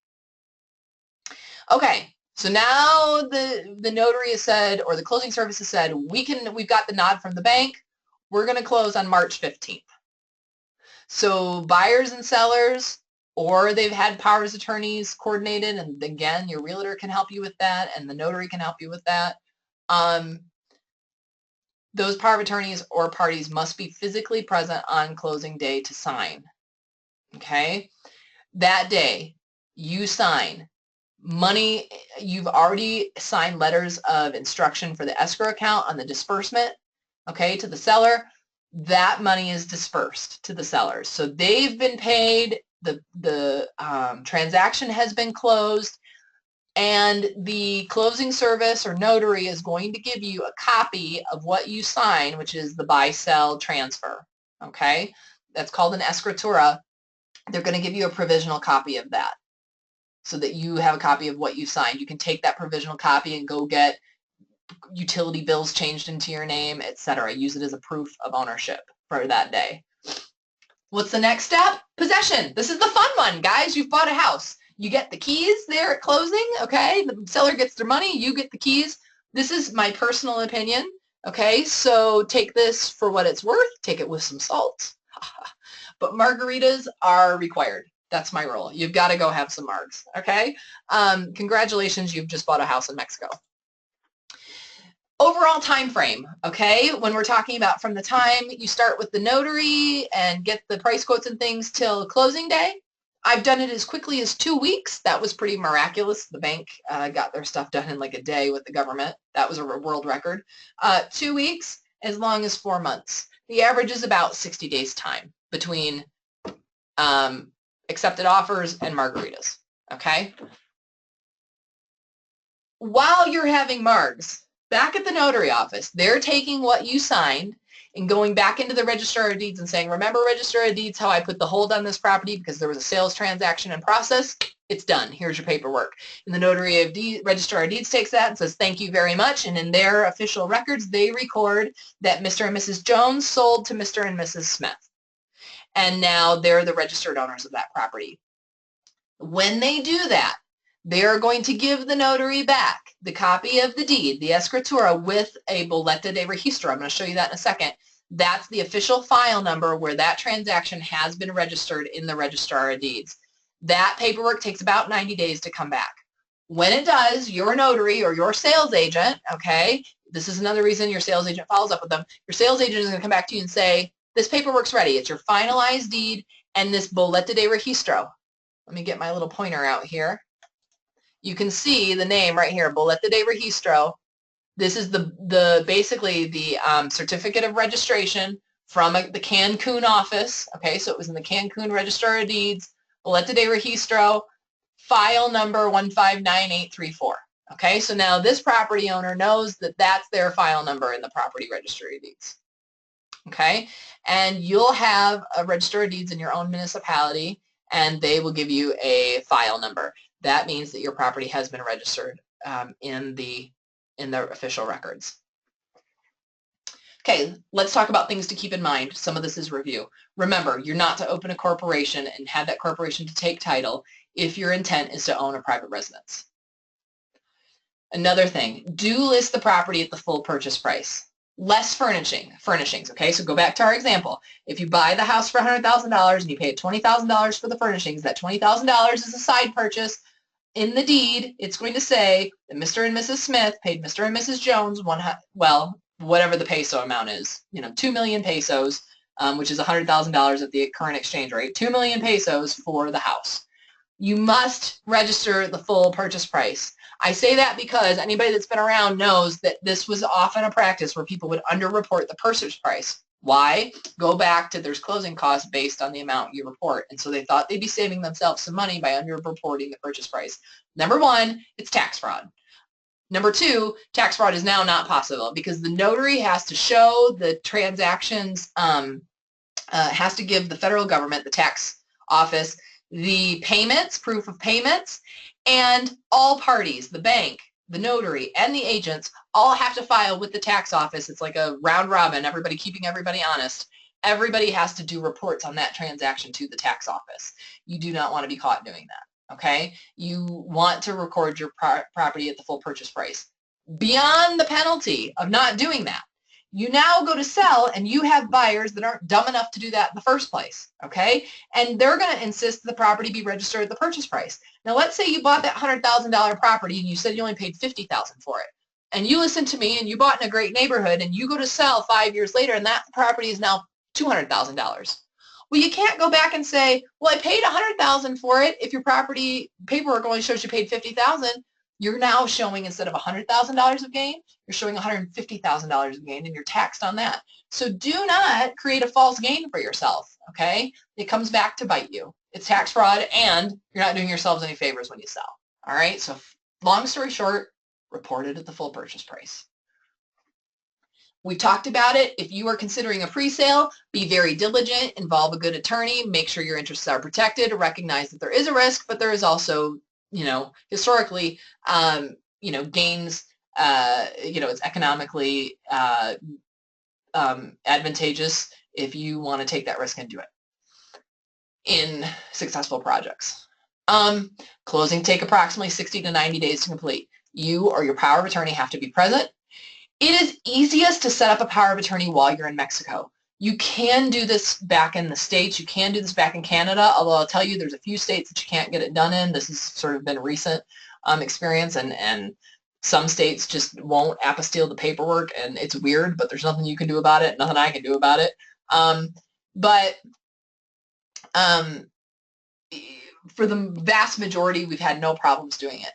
Okay, so now the notary has said, or the closing service has said, we've got the nod from the bank. We're going to close on March 15th. So buyers and sellers, or they've had powers of attorneys coordinated, and again, your realtor can help you with that, and the notary can help you with that. Those power of attorneys or parties must be physically present on closing day to sign, okay? That day, you sign. Money, you've already signed letters of instruction for the escrow account on the disbursement, okay, to the seller. That money is dispersed to the sellers. So they've been paid, the transaction has been closed, and the closing service or notary is going to give you a copy of what you sign, which is the buy-sell transfer, okay? that's called an escritura, they're going to give you a provisional copy of that so that you have a copy of what you signed. You can take that provisional copy and go get utility bills changed into your name, etc. Use it as a proof of ownership for that day. What's the next step? Possession. This is the fun one, guys. You've bought a house. You get the keys there at closing, okay? The seller gets their money, you get the keys. This is my personal opinion, okay? So take this for what it's worth. Take it with some salt. But margaritas are required. That's my rule. You've got to go have some margs, okay? Congratulations, you've just bought a house in Mexico. Overall time frame, okay? When we're talking about from the time you start with the notary and get the price quotes and things till closing day, I've done it as quickly as 2 weeks. That was pretty miraculous. The bank got their stuff done in like a day with the government. That was a world record. 2 weeks, as long as 4 months. The average is about 60 days time between accepted offers and margaritas, okay? While you're having margs, back at the notary office, they're taking what you signed and going back into the Registrar of Deeds and saying, remember Registrar of Deeds, how I put the hold on this property because there was a sales transaction in process? It's done. Here's your paperwork. And the Registrar of Deeds takes that and says, thank you very much. And in their official records, they record that Mr. and Mrs. Jones sold to Mr. and Mrs. Smith. And now they're the registered owners of that property. When they do that, they're going to give the notary back the copy of the deed, the escritura, with a boleta de registro. I'm going to show you that in a second. That's the official file number where that transaction has been registered in the Registrar of Deeds. That paperwork takes about 90 days to come back. When it does, your notary or your sales agent, okay, this is another reason your sales agent follows up with them, your sales agent is going to come back to you and say, this paperwork's ready. It's your finalized deed and this boleta de registro. Let me get my little pointer out here. You can see the name right here, Boleta de Registro. This is basically the certificate of registration from the Cancun office. Okay, so it was in the Cancun Registrar of Deeds, Boleta de Registro, file number 159834. Okay, so now this property owner knows that that's their file number in the Property Registry of Deeds. Okay, and you'll have a Registrar of Deeds in your own municipality, and they will give you a file number. That means that your property has been registered in the official records. Okay, let's talk about things to keep in mind. Some of this is review. Remember, you're not to open a corporation and have that corporation to take title if your intent is to own a private residence. Another thing, do list the property at the full purchase price. Less furnishings, okay? So go back to our example. If you buy the house for $100,000 and you pay $20,000 for the furnishings, that $20,000 is a side purchase. In the deed, it's going to say that Mr. and Mrs. Smith paid Mr. and Mrs. Jones, whatever the peso amount is, 2 million pesos, which is $100,000 at the current exchange rate, 2 million pesos for the house. You must register the full purchase price. I say that because anybody that's been around knows that this was often a practice where people would underreport the purchase price. Why? Go back to there's closing costs based on the amount you report. And so they thought they'd be saving themselves some money by underreporting the purchase price. Number one, it's tax fraud. Number two, tax fraud is now not possible because the notary has to show the transactions, has to give the federal government, the tax office, the payments, proof of payments, and all parties, the bank, the notary, and the agents all have to file with the tax office. It's like a round robin, everybody keeping everybody honest. Everybody has to do reports on that transaction to the tax office. You do not want to be caught doing that, okay? You want to record your property at the full purchase price. Beyond the penalty of not doing that, you now go to sell and you have buyers that aren't dumb enough to do that in the first place, okay? And they're going to insist the property be registered at the purchase price. Now, let's say you bought that $100,000 property and you said you only paid $50,000 for it. And you listened to me and you bought in a great neighborhood and you go to sell 5 years later and that property is now $200,000. Well, you can't go back and say, well, I paid $100,000 for it if your property paperwork only shows you paid $50,000. You're now showing, instead of $100,000 of gain, you're showing $150,000 of gain, and you're taxed on that. So do not create a false gain for yourself, okay? It comes back to bite you. It's tax fraud, and you're not doing yourselves any favors when you sell, all right? So long story short, report it at the full purchase price. We've talked about it. If you are considering a pre-sale, be very diligent, involve a good attorney, make sure your interests are protected, recognize that there is a risk, but there is also, historically, gains, it's economically advantageous if you want to take that risk and do it in successful projects. Closing take approximately 60 to 90 days to complete. You or your power of attorney have to be present. It is easiest to set up a power of attorney while you're in Mexico. You can do this back in the States. You can do this back in Canada, although I'll tell you there's a few states that you can't get it done in. This has sort of been a recent experience, and some states just won't apostille the paperwork, and it's weird, but there's nothing you can do about it, nothing I can do about it. For the vast majority, we've had no problems doing it.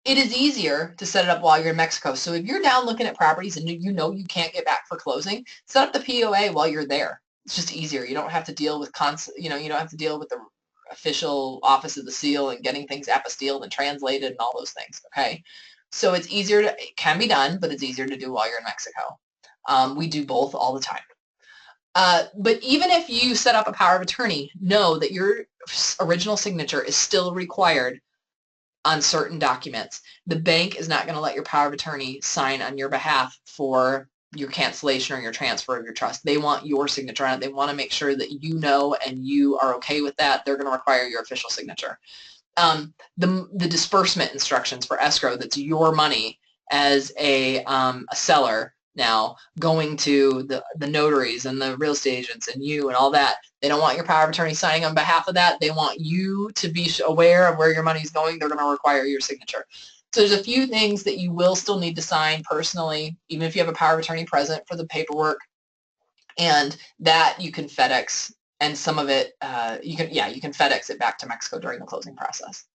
It is easier to set it up while you're in Mexico. So if you're down looking at properties and you can't get back for closing, set up the POA while you're there. It's just easier. You don't have to deal with you don't have to deal with the official office of the seal and getting things apostilled and translated and all those things. Okay, so it's easier it can be done, but it's easier to do while you're in Mexico. We do both all the time. But even if you set up a power of attorney, know that your original signature is still required on certain documents. The bank is not going to let your power of attorney sign on your behalf for your cancellation or your transfer of your trust. They want your signature on it. They want to make sure that you know and you are okay with that. They're going to require your official signature. The disbursement instructions for escrow, that's your money as a seller now going to the notaries and the real estate agents and you and all that. They don't want your power of attorney signing on behalf of that. They want you to be aware of where your money is going. They're going to require your signature. So there's a few things that you will still need to sign personally, even if you have a power of attorney present for the paperwork, and that you can FedEx, and some of it you can FedEx it back to Mexico during the closing process.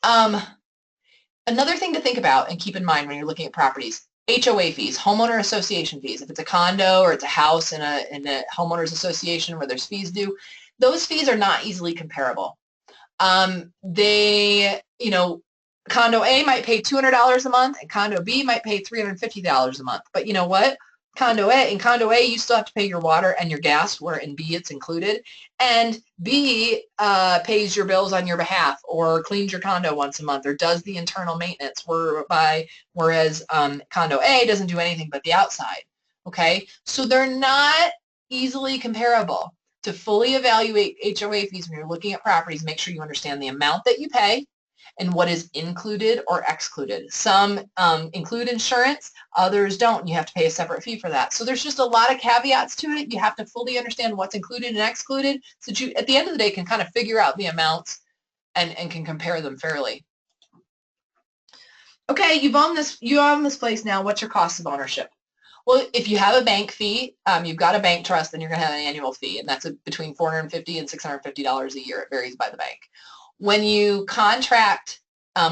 Another thing to think about and keep in mind when you're looking at properties: HOA fees, homeowner association fees. If it's a condo or it's a house in a homeowners association where there's fees due, those fees are not easily comparable. Condo A might pay $200 a month and condo B might pay $350 a month. But you know what? Condo A, you still have to pay your water and your gas, where in B it's included. And B pays your bills on your behalf, or cleans your condo once a month, or does the internal maintenance, whereas condo A doesn't do anything but the outside. Okay, so they're not easily comparable. To fully evaluate HOA fees when you're looking at properties, make sure you understand the amount that you pay and what is included or excluded. Some include insurance, others don't. You have to pay a separate fee for that. So there's just a lot of caveats to it. You have to fully understand what's included and excluded so that you, at the end of the day, can kind of figure out the amounts and can compare them fairly. Okay, you own this place now. What's your cost of ownership? Well, if you have a bank fee, you've got a bank trust, then you're going to have an annual fee, and that's between $450 and $650 a year. It varies by the bank. When you contract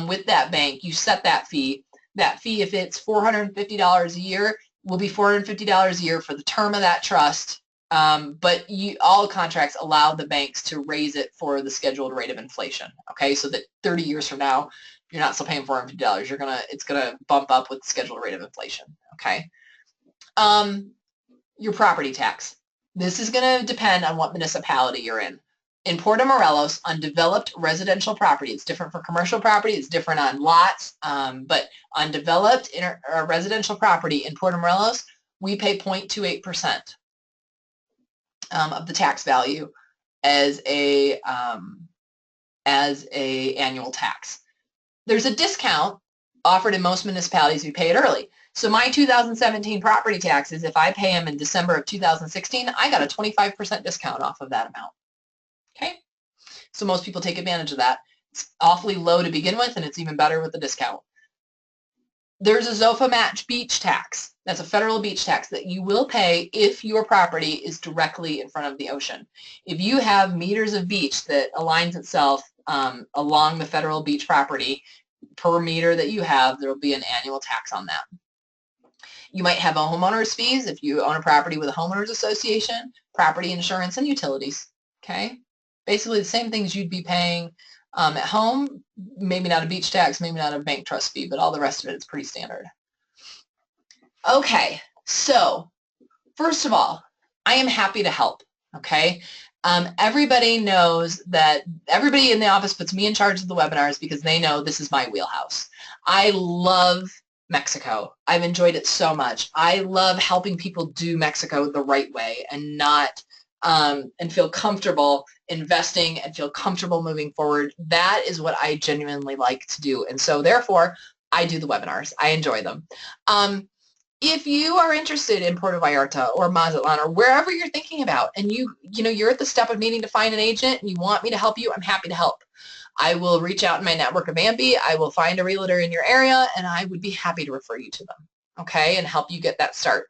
with that bank, you set that fee. That fee, if it's $450 a year, will be $450 a year for the term of that trust. But all contracts allow the banks to raise it for the scheduled rate of inflation. Okay, so that 30 years from now, you're not still paying $450. It's gonna bump up with the scheduled rate of inflation. Okay. Your property tax. This is going to depend on what municipality you're in. In Puerto Morelos, undeveloped residential property, it's different for commercial property, it's different on lots, but undeveloped residential property in Puerto Morelos, we pay 0.28% of the tax value as a annual tax. There's a discount offered in most municipalities if you pay it early. So my 2017 property taxes, if I pay them in December of 2016, I got a 25% discount off of that amount. Okay, so most people take advantage of that. It's awfully low to begin with, and it's even better with the discount. There's a ZOFA match beach tax. That's a federal beach tax that you will pay if your property is directly in front of the ocean. If you have meters of beach that aligns itself along the federal beach property, per meter that you have, there will be an annual tax on that. You might have a homeowner's fees if you own a property with a homeowners association, property insurance, and utilities. Okay, basically the same things you'd be paying at home. Maybe not a beach tax, maybe not a bank trust fee, but all the rest of it is pretty standard. Okay, so first of all, I am happy to help, okay? Everybody knows that everybody in the office puts me in charge of the webinars because they know this is my wheelhouse. I love Mexico. I've enjoyed it so much. I love helping people do Mexico the right way and not and feel comfortable investing and feel comfortable moving forward. That is what I genuinely like to do. And so therefore, I do the webinars. I enjoy them. If you are interested in Puerto Vallarta or Mazatlan or wherever you're thinking about, and you're at the step of needing to find an agent and you want me to help you, I'm happy to help. I will reach out in my network of A.M.P.I. I will find a realtor in your area, and I would be happy to refer you to them, okay, and help you get that start.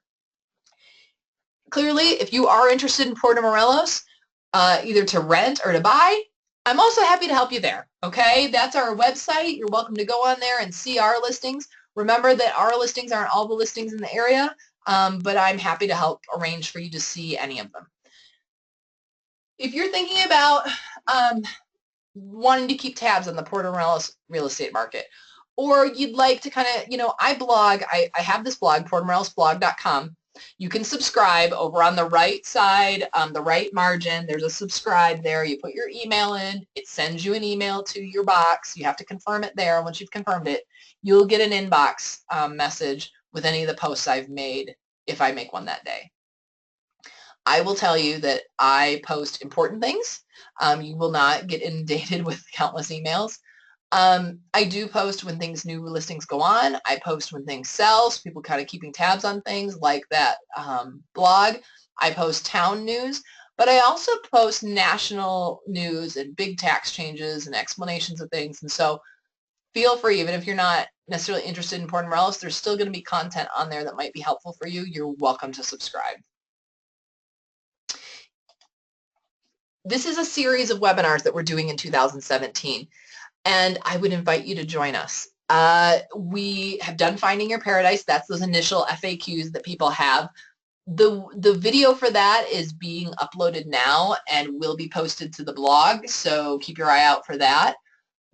Clearly, if you are interested in Puerto Morelos, either to rent or to buy, I'm also happy to help you there, okay? That's our website. You're welcome to go on there and see our listings. Remember that our listings aren't all the listings in the area, but I'm happy to help arrange for you to see any of them. If you're thinking about wanting to keep tabs on the Puerto Morelos real estate market, or you'd like to kind of, I blog, I have this blog, portomorelosblog.com. You can subscribe over on the right side, the right margin. There's a subscribe there. You put your email in. It sends you an email to your box. You have to confirm it there. Once you've confirmed it, you'll get an inbox message with any of the posts I've made if I make one that day. I will tell you that I post important things. You will not get inundated with countless emails. I do post when new listings go on. I post when things sell, so people kind of keeping tabs on things like that blog. I post town news, but I also post national news and big tax changes and explanations of things. And so feel free, even if you're not necessarily interested in Puerto Morelos, there's still going to be content on there that might be helpful for you. You're welcome to subscribe. This is a series of webinars that we're doing in 2017. And I would invite you to join us. We have done Finding Your Paradise. That's those initial FAQs that people have. The video for that is being uploaded now and will be posted to the blog, so keep your eye out for that.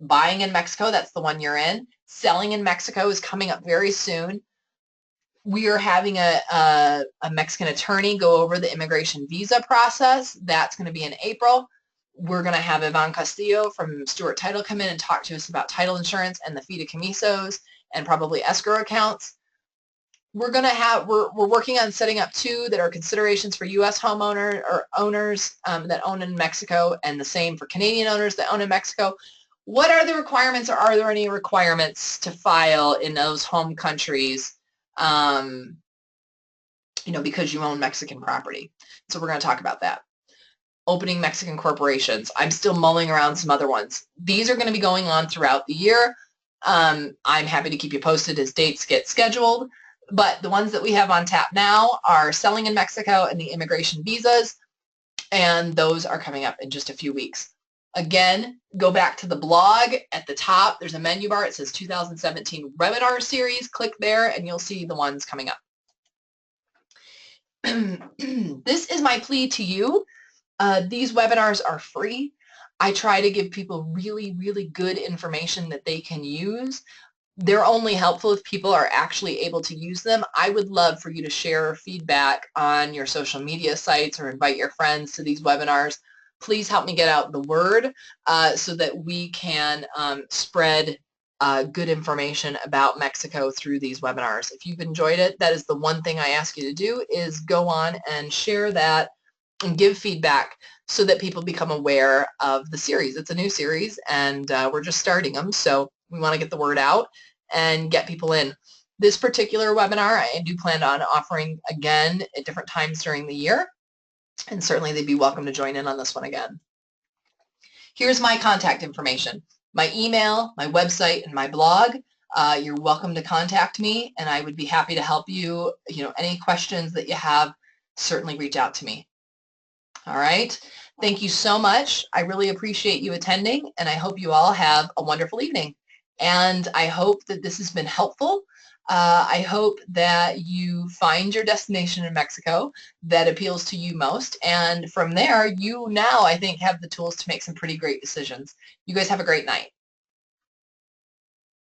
Buying in Mexico, that's the one you're in. Selling in Mexico is coming up very soon. We are having a Mexican attorney go over the immigration visa process. That's going to be in April. We're going to have Yvonne Castillo from Stewart Title come in and talk to us about title insurance and the fideicomisos and probably escrow accounts. We're working on setting up 2 that are considerations for U.S. homeowners or owners that own in Mexico, and the same for Canadian owners that own in Mexico. What are the requirements, or are there any requirements to file in those home countries, because you own Mexican property? So we're going to talk about that. Opening Mexican corporations. I'm still mulling around some other ones. These are going to be going on throughout the year. I'm happy to keep you posted as dates get scheduled, but the ones that we have on tap now are selling in Mexico and the immigration visas, and those are coming up in just a few weeks. Again, go back to the blog. At the top, there's a menu bar. It says 2017 webinar series. Click there and you'll see the ones coming up. This is my plea to you. These webinars are free. I try to give people really, really good information that they can use. They're only helpful if people are actually able to use them. I would love for you to share feedback on your social media sites or invite your friends to these webinars. Please help me get out the word so that we can spread good information about Mexico through these webinars. If you've enjoyed it, that is the one thing I ask you to do, is go on and share that and give feedback so that people become aware of the series. It's a new series, and we're just starting them, so we want to get the word out and get people in. This particular webinar I do plan on offering again at different times during the year, and certainly they'd be welcome to join in on this one again. Here's my contact information: my email, my website, and my blog. You're welcome to contact me, and I would be happy to help you. Any questions that you have, certainly reach out to me. All right. Thank you so much. I really appreciate you attending, and I hope you all have a wonderful evening. And I hope that this has been helpful. I hope that you find your destination in Mexico that appeals to you most. And from there, you now, I think, have the tools to make some pretty great decisions. You guys have a great night.